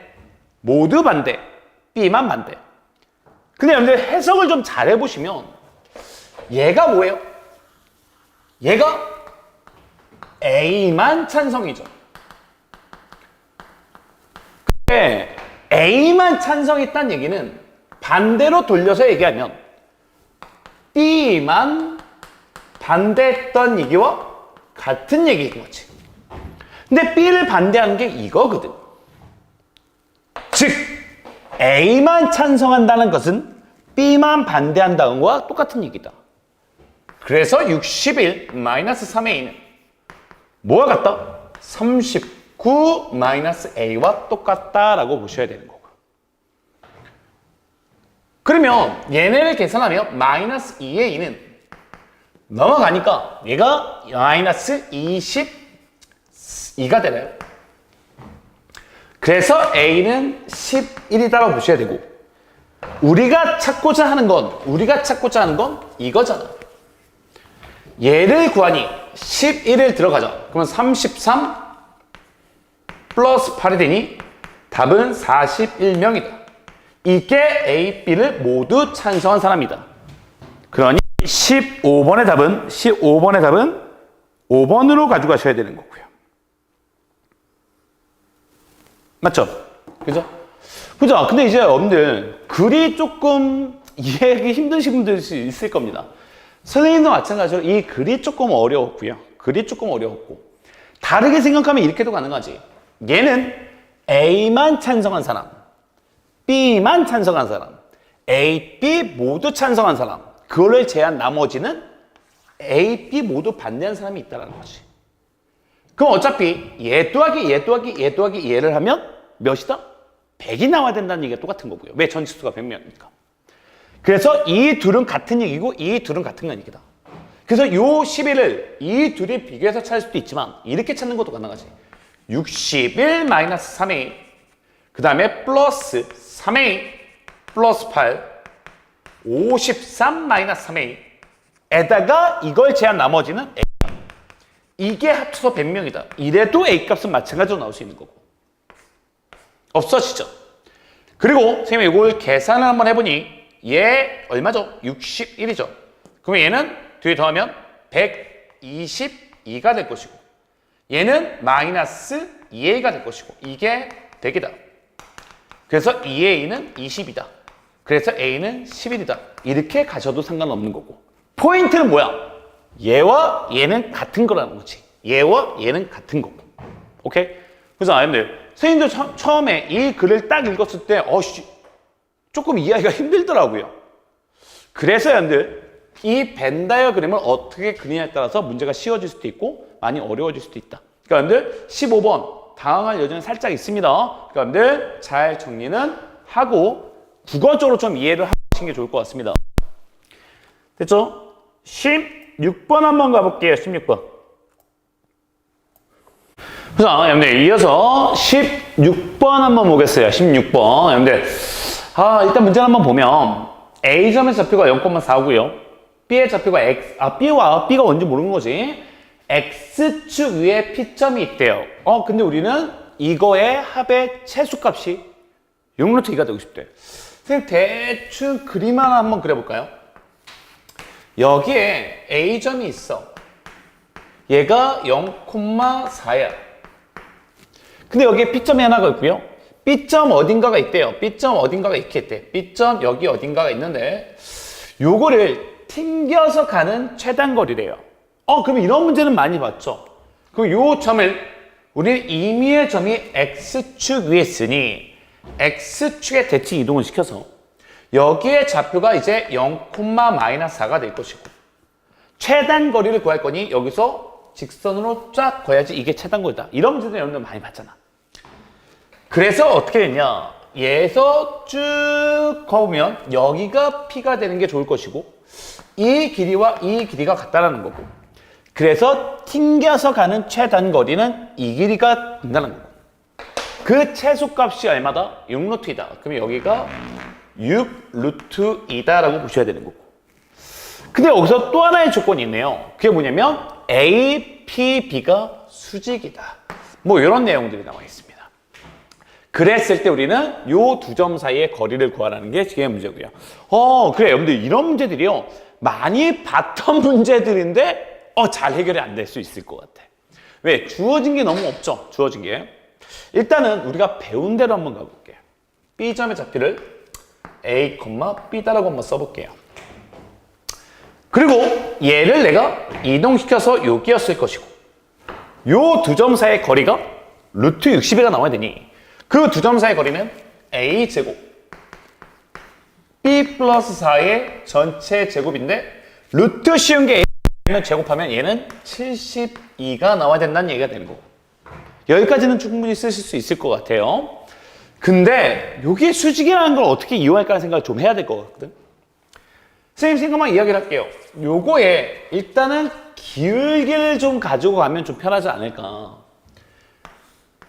모두 반대. B만 반대. 근데 여러분들 해석을 좀 잘 해보시면 얘가 뭐예요? 얘가 A만 찬성이죠. 근데 A만 찬성했다는 얘기는 반대로 돌려서 얘기하면 B만 반대했던 얘기와 같은 얘기인 거지. 근데 B를 반대하는 게 이거거든. 즉 A만 찬성한다는 것은 B만 반대한다는 거와 똑같은 얘기다. 그래서 61 마이너스 3A는 뭐와 같다? 39 마이너스 A와 똑같다라고 보셔야 되는 거고. 그러면 얘네를 계산하면 마이너스 2A는 넘어가니까 얘가 마이너스 22가 되나요? 그래서 A는 11이다라고 보셔야 되고, 우리가 찾고자 하는 건 이거잖아. 얘를 구하니 11을 들어가자. 그러면 33 플러스 8이 되니 답은 41명이다. 이게 A, B를 모두 찬성한 사람이다. 그러니 15번의 답은 5번으로 가져가셔야 되는 거고요. 맞죠? 그죠? 그죠? 근데 이제 여러분들 글이 조금 이해하기 힘드신 분들이 있을 겁니다. 선생님도 마찬가지로 이 글이 조금 어려웠고요. 다르게 생각하면 이렇게도 가능하지. 얘는 A만 찬성한 사람, B만 찬성한 사람, A, B 모두 찬성한 사람, 그거를 제한 나머지는 A, B 모두 반대한 사람이 있다는 거지. 그럼 어차피 얘 더하기 얘를 하면 몇이다? 100이 나와야 된다는 얘기가 똑같은 거고요. 왜? 전치수가 100명이니까. 그래서 이 둘은 같은 얘기고 이 둘은 같은 얘기다. 그래서 요 11을 이 둘이 비교해서 찾을 수도 있지만 이렇게 찾는 것도 가능하지. 61 마이너스 3A 그 다음에 플러스 3A 플러스 8 53 마이너스 3A 에다가 이걸 제한 나머지는 A. 이게 합쳐서 100명이다. 이래도 A값은 마찬가지로 나올 수 있는 거고. 없어지죠. 그리고 선생님이 이걸 계산을 한번 해보니 얘 얼마죠? 61이죠. 그러면 얘는 뒤에 더하면 122가 될 것이고 얘는 마이너스 2A가 될 것이고 이게 100이다. 그래서 2A는 20이다. 그래서 A는 11이다. 이렇게 가셔도 상관없는 거고. 포인트는 뭐야? 얘와 얘는 같은 거라는 거지. 얘와 얘는 같은 거고. 오케이? 그래서 여러분들 선생님도 처음에 이 글을 딱 읽었을 때 조금 이해하기가 힘들더라고요. 그래서 여러분들 이 벤 다이어그램을 어떻게 그리냐에 따라서 문제가 쉬워질 수도 있고 많이 어려워질 수도 있다. 그러니까 여러분들 15번 당황할 여지는 살짝 있습니다. 그러니까 여러분들 잘 정리는 하고 국어적으로 좀 이해를 하시는 게 좋을 것 같습니다. 됐죠? 16번 한번 가볼게요. 16번. 자, 여러분들 이어서 16번 한번 보겠어요. 16번. 여러분들 일단 문제를 한번 보면 A점의 좌표가 0,4고요. B의 좌표가 B가 뭔지 모르는 거지. X축 위에 P점이 있대요. 근데 우리는 이거의 합의 최소값이 6루트2가 되고 싶대. 선생님 대충 그림 하나 한번 그려볼까요? 여기에 A점이 있어. 얘가 0,4야. 근데 여기에 B점이 하나가 있고요. B점 어딘가가 있대요. B점 어딘가가 이렇게 있대. B점 여기 어딘가가 있는데 요거를 튕겨서 가는 최단거리래요. 그럼 이런 문제는 많이 봤죠. 그럼 요 점을 우리는 임의의 점이 X축 위에 있으니 X축에 대칭 이동을 시켜서 여기에 좌표가 이제 0,-4가 될 것이고 최단거리를 구할 거니 여기서 직선으로 쫙 그어야지 이게 최단거리다. 이런 문제들 여러분들 많이 봤잖아. 그래서 어떻게 됐냐. 얘에서 쭉 그어보면 여기가 P가 되는 게 좋을 것이고 이 길이와 이 길이가 같다라는 거고 그래서 튕겨서 가는 최단거리는 이 길이가 된다는 거고 그 최소값이 얼마다? 6루트이다. 그러면 여기가 6루트이다라고 보셔야 되는 거고 근데 여기서 또 하나의 조건이 있네요. 그게 뭐냐면 A, P, B가 수직이다. 뭐 이런 내용들이 나와 있습니다. 그랬을 때 우리는 요 두 점 사이의 거리를 구하라는 게 지금 문제고요. 그래 여러분들 이런 문제들이요. 많이 봤던 문제들인데 잘 해결이 안 될 수 있을 것 같아. 왜? 주어진 게 너무 없죠. 주어진 게. 일단은 우리가 배운 대로 한번 가볼게요. B점의 좌표를 A, B다라고 한번 써볼게요. 그리고 얘를 내가 이동시켜서 여기였을 것이고 요 두 점 사이의 거리가 루트 60이가 나와야 되니 그 두 점 사이의 거리는 A제곱 B 플러스 4의 전체 제곱인데 루트 씌운 게 A면 제곱하면 얘는 72가 나와야 된다는 얘기가 되는 거고 여기까지는 충분히 쓰실 수 있을 것 같아요. 근데 여기에 수직이라는 걸 어떻게 이용할까 생각을 좀 해야 될 것 같거든. 선생님 생각만 이야기를 할게요. 요거에 일단은 기울기를 좀 가지고 가면 좀 편하지 않을까.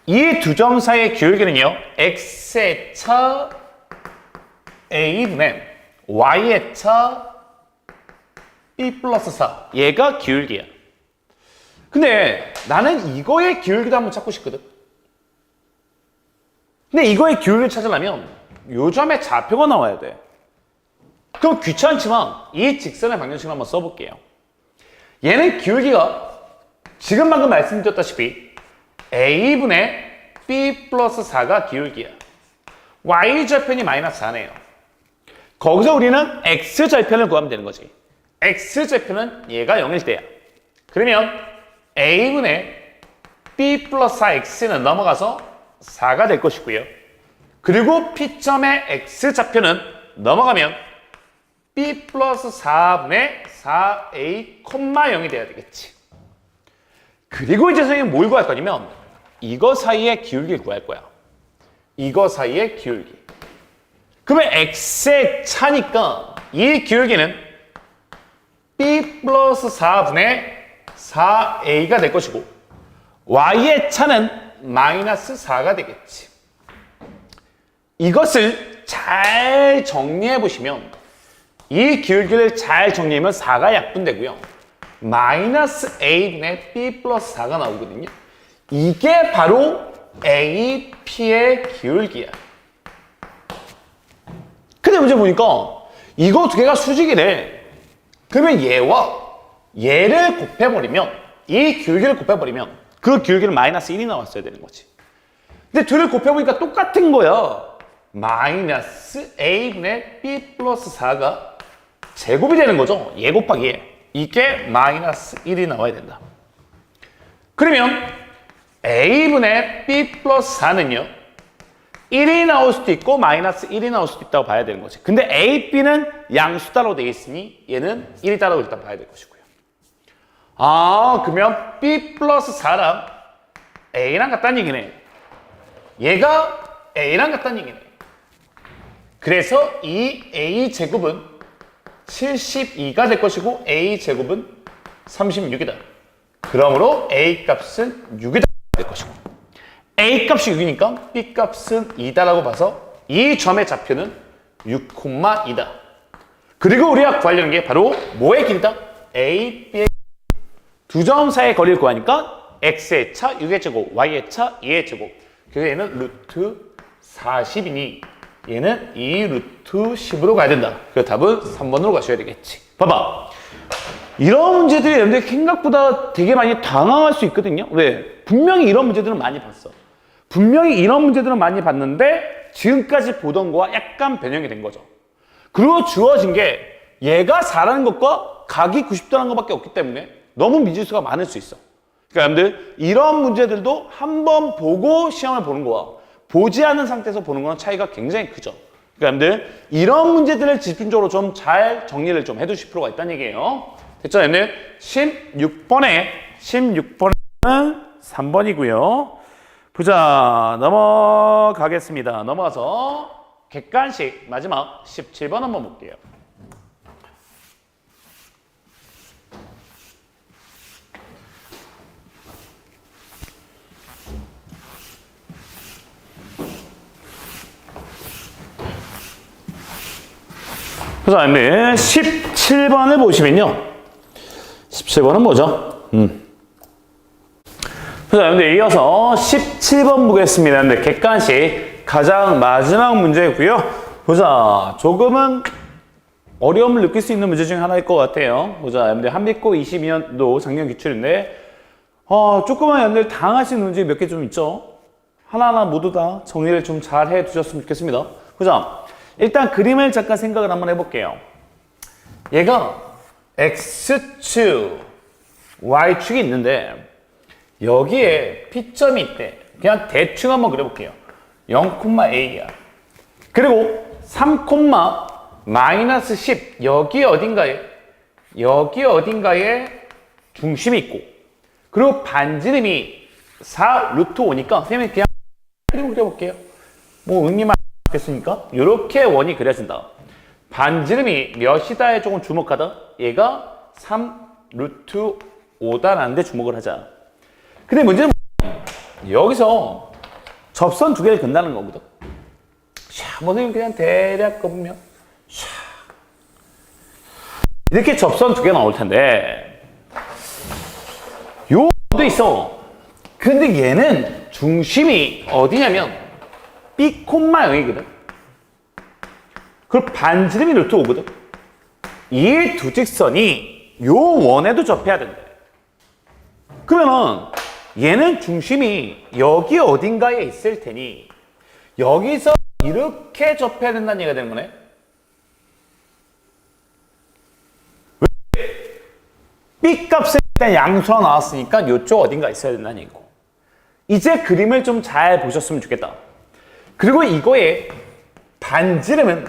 이 두 점 사이의 기울기는요. X의 차 A분의 Y의 차 B 플러스 4. 얘가 기울기야. 근데 나는 이거의 기울기도 한번 찾고 싶거든. 근데 이거의 기울기를 찾으려면 요 점의 좌표가 나와야 돼. 그럼 귀찮지만 이 직선의 방정식을 한번 써볼게요. 얘는 기울기가 지금 방금 말씀드렸다시피 A분의 B 플러스 4가 기울기야. Y절편이 마이너스 4네요. 거기서 우리는 X절편을 구하면 되는 거지. X절편은 얘가 0일 때야. 그러면 A분의 B 플러스 4X는 넘어가서 4가 될 것이고요. 그리고 P점의 X좌표는 넘어가면 B 플러스 4분의 4A, 0이 돼야 되겠지. 그리고 이제 선생님이 뭘 구할 거냐면 이거 사이의 기울기를 구할 거야. 이거 사이의 기울기. 그러면 X의 차니까 이 기울기는 B 플러스 4분의 4A가 될 것이고 Y의 차는 마이너스 4가 되겠지. 이것을 잘 정리해 보시면 이 기울기를 잘 정리하면 4가 약분되고요. 마이너스 A분의 B 플러스 4가 나오거든요. 이게 바로 A, P의 기울기야. 근데 문제 보니까 이거 두 개가 수직이래. 그러면 얘와 얘를 곱해버리면 이 기울기를 곱해버리면 그 기울기는 마이너스 1이 나왔어야 되는 거지. 근데 둘을 곱해보니까 똑같은 거야. 마이너스 A분의 B 플러스 4가 제곱이 되는 거죠. 얘 곱하기 얘. 이게 마이너스 1이 나와야 된다. 그러면 A분의 B 플러스 4는요. 1이 나올 수도 있고 마이너스 1이 나올 수도 있다고 봐야 되는 거지. 근데 A, B는 양수따로 되어 있으니 얘는 1이다라고 일단 봐야 될 것이고요. 그러면 B 플러스 4랑 A랑 같다는 얘기네. 얘가 A랑 같다는 얘기네. 그래서 이 A제곱은 72가 될 것이고 A제곱은 36이다. 그러므로 A 값은 6이다 될 것이고 A 값이 6이니까 B 값은 2다라고 봐서 이 점의 좌표는 6,2다. 그리고 우리가 구하려는 게 바로 뭐의 길이다? A, B의 두 점 사이의 거리를 구하니까 x의 차 6의 제곱, y의 차 2의 제곱. 그래서 얘는 루트 40이니 얘는 2 루트 10으로 가야 된다. 그래서 답은 3번으로 가셔야 되겠지. 봐봐. 이런 문제들이 여러분들 생각보다 되게 많이 당황할 수 있거든요. 왜? 분명히 이런 문제들은 많이 봤어. 분명히 이런 문제들은 많이 봤는데 지금까지 보던 거와 약간 변형이 된 거죠. 그리고 주어진 게 얘가 4라는 것과 각이 90도라는 것밖에 없기 때문에 너무 미지수가 많을 수 있어. 그러니까 여러분들 이런 문제들도 한번 보고 시험을 보는 거와 보지 않은 상태에서 보는 거는 차이가 굉장히 크죠. 그러니까 여러분들 이런 문제들을 집중적으로 좀 잘 정리를 좀 해두실 필요가 있다는 얘기예요. 됐죠? 여러분들 16번은 3번이고요. 보자, 넘어가겠습니다. 넘어가서 객관식 마지막 17번 한번 볼게요. 그래서 17번을 보시면요. 17번은 뭐죠? 그래서 여러분들 이어서 17번 보겠습니다. 근데 객관식 가장 마지막 문제고요. 보자, 조금은 어려움을 느낄 수 있는 문제 중에 하나일 것 같아요. 보자, 여러분들 한빛고 22년도 작년 기출인데 조금만 여러분들 당할 수 있는 문제 몇 개 좀 있죠. 하나하나 모두 다 정리를 좀 잘 해두셨으면 좋겠습니다. 보자, 일단 그림을 잠깐 생각을 한번 해볼게요. 얘가 X축, Y축이 있는데 여기에 P점이 있대. 그냥 대충 한번 그려볼게요. 0,A야. 그리고 3,-10 여기 어딘가에 중심이 있고 그리고 반지름이 4 루트 5니까 선생님이 그냥 그림 그려볼게요. 뭐 의미만 됐으니까 이렇게 원이 그려진다. 반지름이 몇이다에 조금 주목하다. 얘가 3 루트 5다라는 데 주목을 하자. 근데 문제는 여기서 접선 두 개를 그린다는 거거든. 자, 선생님 그냥 대략 보면 이렇게 접선 두 개 나올 텐데 요도 있어. 근데 얘는 중심이 어디냐면 B, 0이거든. 그리고 반지름이 루트 5거든. 이 두 직선이 요 원에도 접해야 된대. 그러면은 얘는 중심이 여기 어딘가에 있을 테니 여기서 이렇게 접해야 된다는 얘기가 되는 거네. 왜? B 값에 일단 양수가 나왔으니까 이쪽 어딘가 있어야 된다는 얘기고. 이제 그림을 좀 잘 보셨으면 좋겠다. 그리고 이거의 반지름은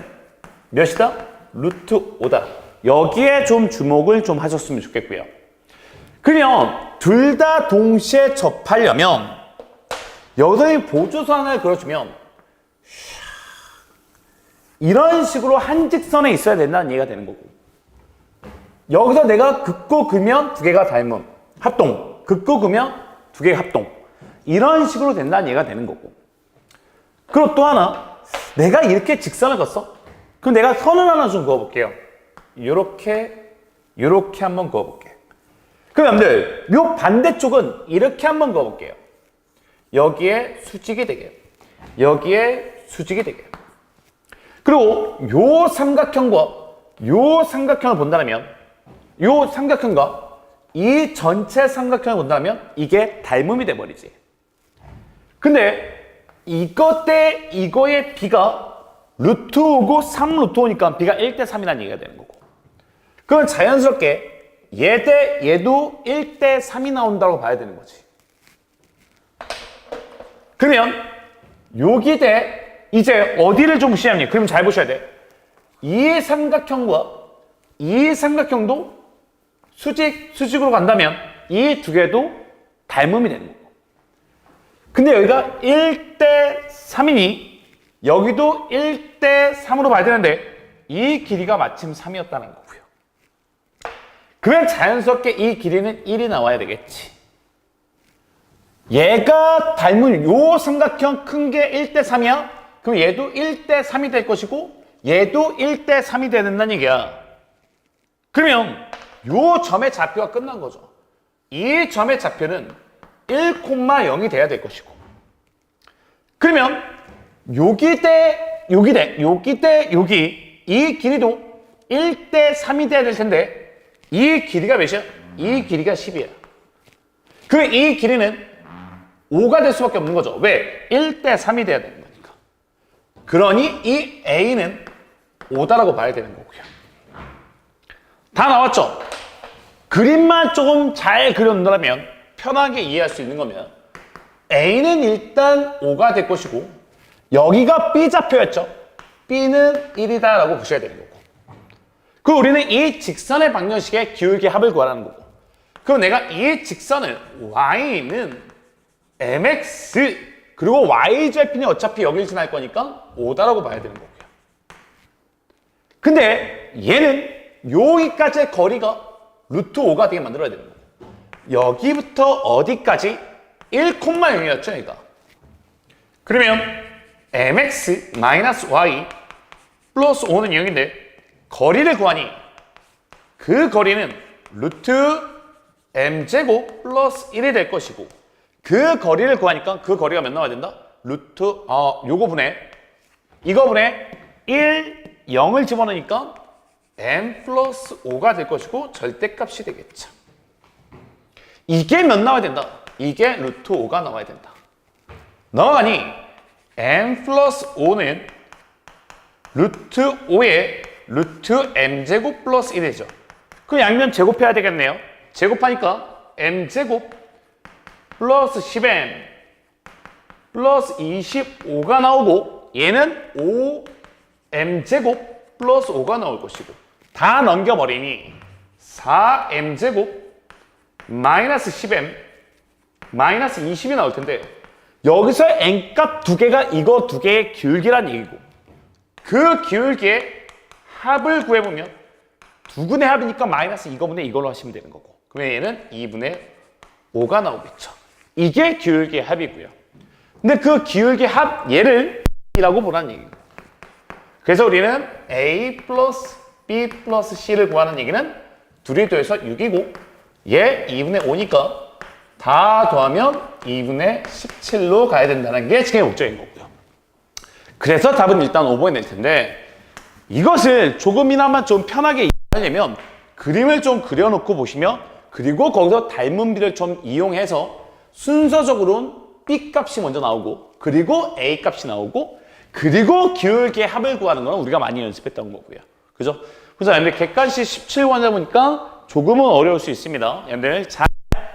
몇이다? 루트 5다. 여기에 좀 주목을 좀 하셨으면 좋겠고요. 그러면 둘 다 동시에 접하려면 여기서 보조선 하나를 그려주면 이런 식으로 한 직선에 있어야 된다는 얘기가 되는 거고 여기서 내가 긋고 그면 두 개가 닮음 합동 긋고 그면 두 개가 합동 이런 식으로 된다는 얘기가 되는 거고 그리고 또 하나 내가 이렇게 직선을 걷어? 그럼 내가 선을 하나 좀 그어볼게요. 요렇게 한번 그어볼게요. 그럼 여러분들 요 반대쪽은 이렇게 한번 그어볼게요. 여기에 수직이 되게 여기에 수직이 되게 그리고 요 삼각형과 요 삼각형을 본다면 요 삼각형과 이 전체 삼각형을 본다면 이게 닮음이 돼버리지. 근데 이것 대 이거의 B가 루트 5고 3 루트 5니까 B가 1대 3이라는 얘기가 되는 거고 그럼 자연스럽게 얘 대 얘도 1대 3이 나온다고 봐야 되는 거지. 그러면 여기 대 이제 어디를 좀 무시하니? 그럼 잘 보셔야 돼. 이 삼각형과 이 삼각형도 수직으로 간다면 이 두 개도 닮음이 되는 거고. 근데 여기가 1대 3이니 여기도 1대 3으로 봐야 되는데 이 길이가 마침 3이었다는 거고요. 그러면 자연스럽게 이 길이는 1이 나와야 되겠지. 얘가 닮은 요 삼각형 큰 게 1대 3이야? 그럼 얘도 1대 3이 될 것이고 얘도 1대 3이 돼야 된다는 얘기야. 그러면 요 점의 좌표가 끝난 거죠. 이 점의 좌표는 1,0이 돼야 될 것이고. 그러면 여기 대 여기 대 여기 대 여기 이 길이도 1대 3이 돼야 될 텐데 이 길이가 몇이야? 이 길이가 10이야. 그 이 길이는 5가 될 수밖에 없는 거죠. 왜? 1대 3이 돼야 되는 거니까. 그러니 이 A는 5다라고 봐야 되는 거고요. 다 나왔죠? 그림만 조금 잘 그려놓는다면 편하게 이해할 수 있는 거면 A는 일단 5가 될 것이고 여기가 B좌표였죠? B는 1이다 라고 보셔야 되는 거고 그리고 우리는 이 직선의 방정식의 기울기 합을 구하라는 거고 그럼 내가 이 직선을 Y는 mx 그리고 y좌표는 어차피 여길 지날 거니까 5다라고 봐야 되는 거고요. 근데 얘는 여기까지의 거리가 루트 5가 되게 만들어야 되는 거고 여기부터 어디까지 1,0이었죠 얘가. 그러면 mx y 플러스 5는 0인데 거리를 구하니 그 거리는 루트 m제곱 플러스 1이 될 것이고 그 거리를 구하니까 그 거리가 몇 나와야 된다? 루트 요거 분의 이거 분의 1, 0을 집어넣으니까 m 플러스 5가 될 것이고 절대값이 되겠죠. 이게 몇 나와야 된다? 이게 루트 5가 나와야 된다. 나와가니 m 플러스 5는 루트 5에 루트 m제곱 플러스 1이죠. 그 양면 제곱해야 되겠네요. 제곱하니까 m제곱 플러스 10m 플러스 25가 나오고 얘는 5m제곱 플러스 5가 나올 것이고 다 넘겨버리니 4m제곱 마이너스 10m 마이너스 20이 나올 텐데 여기서 n값 두 개가 이거 두 개의 기울기란 얘기고 그 기울기의 합을 구해보면 두 분의 합이니까 마이너스 이거분의 이걸로 하시면 되는 거고 그러면 얘는 2분의 5가 나오겠죠. 이게 기울기의 합이고요. 근데 그 기울기의 합 얘를 B라고 보라는 얘기고 그래서 우리는 A 플러스 B 플러스 C를 구하는 얘기는 둘이 더해서 6이고 얘 2분의 5니까 다 더하면 2분의 17로 가야 된다는 게 지금 목적인 거고요. 그래서 답은 일단 5번이 될 텐데 이것을 조금이나마 좀 편하게 이해하려면 그림을 좀 그려놓고 보시면 그리고 거기서 닮은 비를 좀 이용해서 순서적으로는 B 값이 먼저 나오고 그리고 A 값이 나오고 그리고 기울기의 합을 구하는 건 우리가 많이 연습했던 거고요. 그죠? 그래서 여러분들 객관식 17번이다 보니까 조금은 어려울 수 있습니다. 여러분들 잘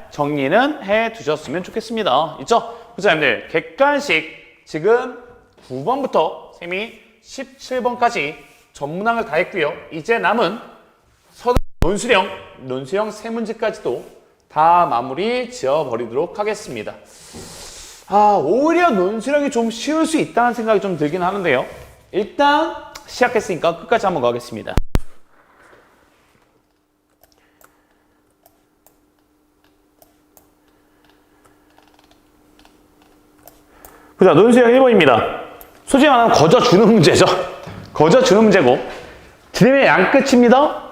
정리는 해 두셨으면 좋겠습니다. 있죠? 그래서 여러분들 객관식 지금 9번부터 쌤이 17번까지 전문항을 다 했고요. 이제 남은 논술형 세 문제까지도 다 마무리 지어버리도록 하겠습니다. 오히려 논술형이 좀 쉬울 수 있다는 생각이 좀 들긴 하는데요. 일단 시작했으니까 끝까지 한번 가겠습니다. 보자, 논술형 1번입니다. 솔직히 말하면 거저주는 문제죠. 거저주는 문제고 드림의 양끝입니다.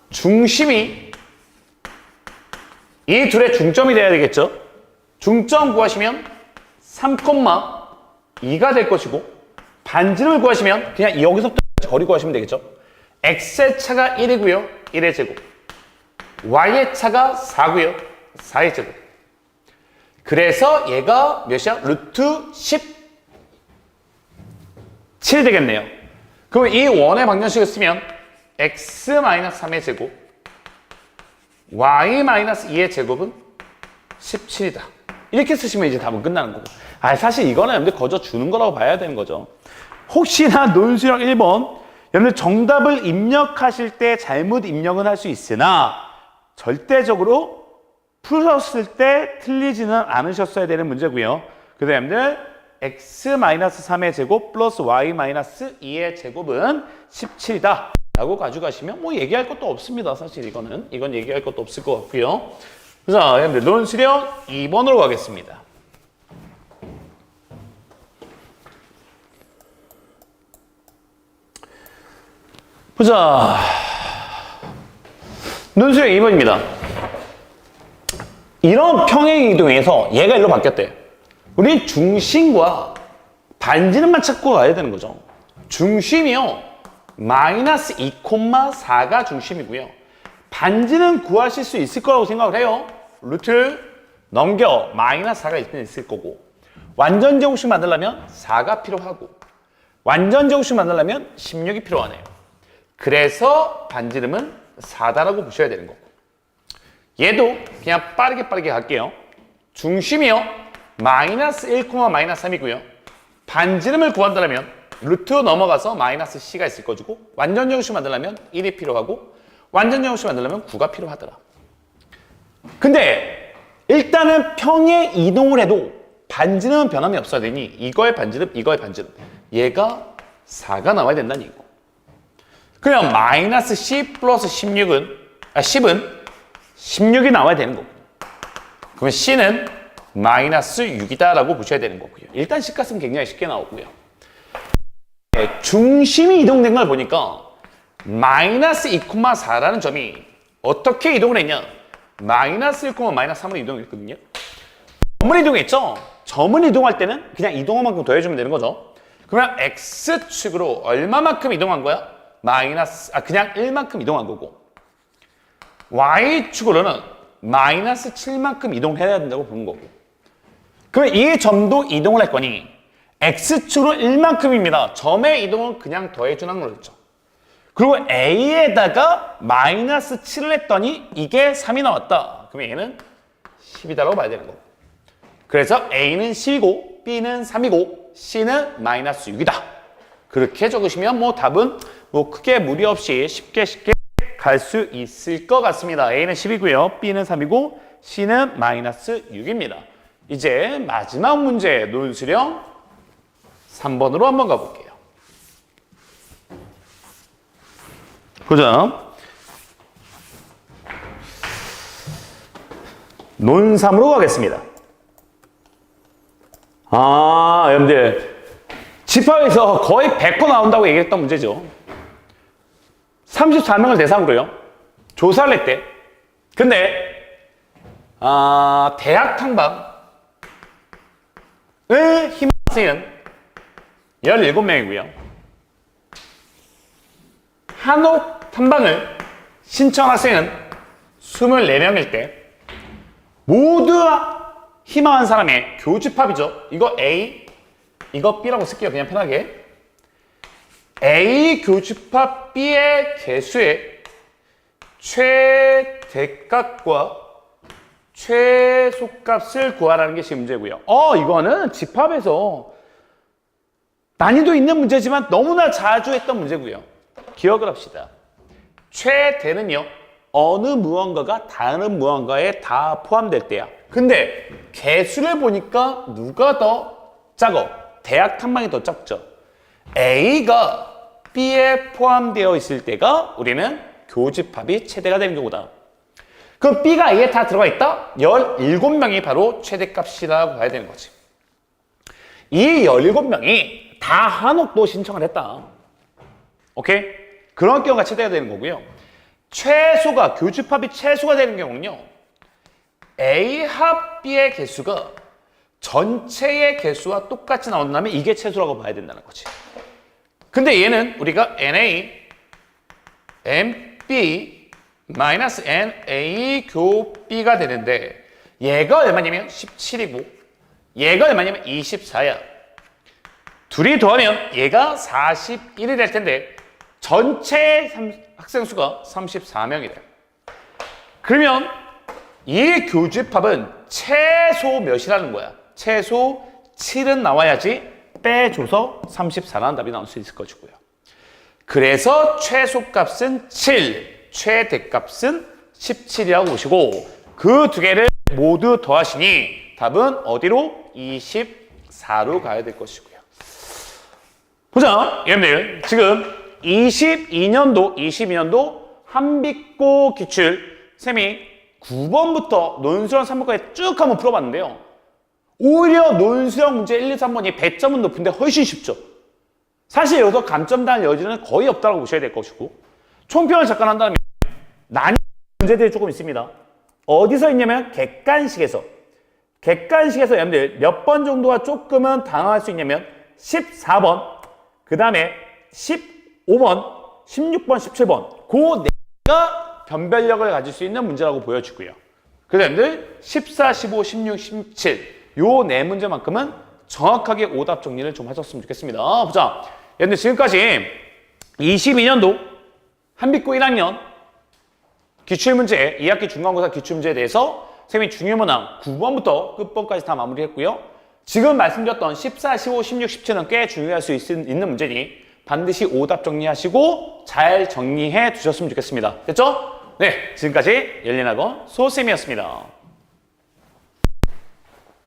중심이 이 둘의 중점이 돼야 되겠죠. 중점 구하시면 3,2가 될 것이고 반지름을 구하시면 그냥 여기서부터 거리 구하시면 되겠죠. x의 차가 1이고요. 1의 제곱. y의 차가 4고요. 4의 제곱. 그래서 얘가 몇이야? 루트 17 되겠네요. 그럼 이 원의 방정식을 쓰면 x-3의 제곱 y-2의 제곱은 17이다. 이렇게 쓰시면 이제 답은 끝나는 거고. 사실 이거는 여러분들 거저 주는 거라고 봐야 되는 거죠. 혹시나 논술형 1번 여러분들 정답을 입력하실 때 잘못 입력은 할 수 있으나 절대적으로 풀었을 때 틀리지는 않으셨어야 되는 문제고요. 그래서 여러분들 x-3의 제곱 플러스 y-2의 제곱은 17이다 라고 가져가시면 뭐 얘기할 것도 없습니다. 사실 이건 얘기할 것도 없을 것 같고요. 그래서 여러분들 논술형 2번으로 가겠습니다. 보자. 논술형 2번입니다. 이런 평행 이동에서 얘가 일로 바뀌었대. 우리 중심과 반지름만 찾고 가야 되는 거죠. 중심이요. 마이너스 2,4가 중심이고요. 반지는 구하실 수 있을 거라고 생각을 해요. 루트 넘겨 마이너스 4가 일단 있을 거고, 완전 제곱식 만들려면 4가 필요하고, 완전 제곱식 만들려면 16이 필요하네요. 그래서 반지름은 4다라고 보셔야 되는 거고, 얘도 그냥 빠르게 갈게요. 중심이요. 마이너스 1, 마이너스 3이고요. 반지름을 구한다면 루트 넘어가서 마이너스 C가 있을 거고, 완전 제곱식 만들려면 1이 필요하고, 완전 제곱식 만들려면 9가 필요하더라. 근데 일단은 평행 이동을 해도 반지름은 변함이 없어야 되니 이거의 반지름, 이거의 반지름, 얘가 4가 나와야 된다는 얘기고, 그냥 마이너스 C 플러스 10은 16이 나와야 되는 거고, 그러면 C는 마이너스 6이다 라고 보셔야 되는 거고요. 일단 C값은 굉장히 쉽게 나오고요. 중심이 이동된 걸 보니까 마이너스 2,4라는 점이 어떻게 이동을 했냐, 마이너스 1, 마이너스 3으로 이동했거든요. 점을 이동했죠. 점을 이동할 때는 그냥 이동한 만큼 더해주면 되는 거죠. 그러면 X축으로 얼마만큼 이동한 거야? 그냥 1만큼 이동한 거고, Y축으로는 마이너스 7만큼 이동해야 된다고 보는 거고, 그러면 이 점도 이동을 할 거니 X축으로 1만큼입니다. 점의 이동은 그냥 더해주는 거였죠. 그리고 A에다가 마이너스 7을 했더니 이게 3이 나왔다. 그러면 얘는 10이다라고 봐야 되는 거고, 그래서 A는 10이고 B는 3이고 C는 마이너스 6이다. 그렇게 적으시면 뭐 답은 뭐 크게 무리 없이 쉽게 갈 수 있을 것 같습니다. A는 10이고요. B는 3이고 C는 마이너스 6입니다. 이제 마지막 문제, 논술형 3번으로 한번 가볼게요. 보자. 논3으로 가겠습니다. 여러분들 집합에서 거의 100% 나온다고 얘기했던 문제죠. 34명을 대상으로요. 조사를 했대. 근데 대학 탐방을 희망하는 학생은 17명이고요. 한옥 탐방을 신청한 학생은 24명일 때 모두 희망한 사람의 교집합이죠. 이거 A, 이거 B라고 쓸게요. 그냥 편하게. A 교집합 B의 개수의 최대값과 최소값을 구하라는 게 지금 문제고요. 이거는 집합에서 난이도 있는 문제지만 너무나 자주 했던 문제고요. 기억을 합시다. 최대는요, 어느 무언가가 다른 무언가에 다 포함될 때야. 근데 개수를 보니까 누가 더 작어? 대학 탐방이 더 작죠. A가 B에 포함되어 있을 때가 우리는 교집합이 최대가 되는 경우다. 그럼 B가 A에 다 들어가 있다? 17명이 바로 최대값이라고 봐야 되는 거지. 이 17명이 다 한옥도 신청을 했다. 오케이? 그런 경우가 최대가 되는 거고요. 최소가, 교집합이 최소가 되는 경우는요, A 합 B의 개수가 전체의 개수와 똑같이 나온다면 이게 최소라고 봐야 된다는 거지. 근데 얘는 우리가 NA, MB, 마이너스 NA 교 B가 되는데 얘가 얼마냐면 17이고 얘가 얼마냐면 24야. 둘이 더하면 얘가 41이 될 텐데 전체 학생 수가 34명이래. 그러면 이 교집합은 최소 몇이라는 거야? 최소 7은 나와야지 빼줘서 34라는 답이 나올 수 있을 것이고요. 그래서 최소값은 7, 최대값은 17이라고 보시고 그 두 개를 모두 더하시니 답은 어디로? 24로 가야 될 것이고요. 보자, 여러분들 지금 22년도 한빛고 기출 쌤이 9번부터 논술형 3번까지 쭉 한번 풀어봤는데요. 오히려 논술형 문제 1, 2, 3번이 배점은 높은데 훨씬 쉽죠. 사실 여기서 감점 당할 여지는 거의 없다고 보셔야 될 것이고 총평을 잠깐 한다면 난이도 문제들이 조금 있습니다. 어디서 있냐면 객관식에서 여러분들 몇 번 정도가 조금은 당황할 수 있냐면 14번, 그 다음에 15번, 16번, 17번 그 네가 변별력을 가질 수 있는 문제라고 보여지고요. 그래서 여러분들 14, 15, 16, 17 요 네 문제만큼은 정확하게 오답 정리를 좀 하셨으면 좋겠습니다. 보자. 여러분들 지금까지 22년도 한빛고 1학년 기출문제, 2학기 중간고사 기출문제에 대해서 선생님이 중요문항 9번부터 끝번까지 다 마무리했고요. 지금 말씀드렸던 14, 15, 16, 17은 꽤 중요할 수 있는 문제니 반드시 오답 정리하시고 잘 정리해 두셨으면 좋겠습니다. 됐죠? 네, 지금까지 열린학원 소쌤이었습니다.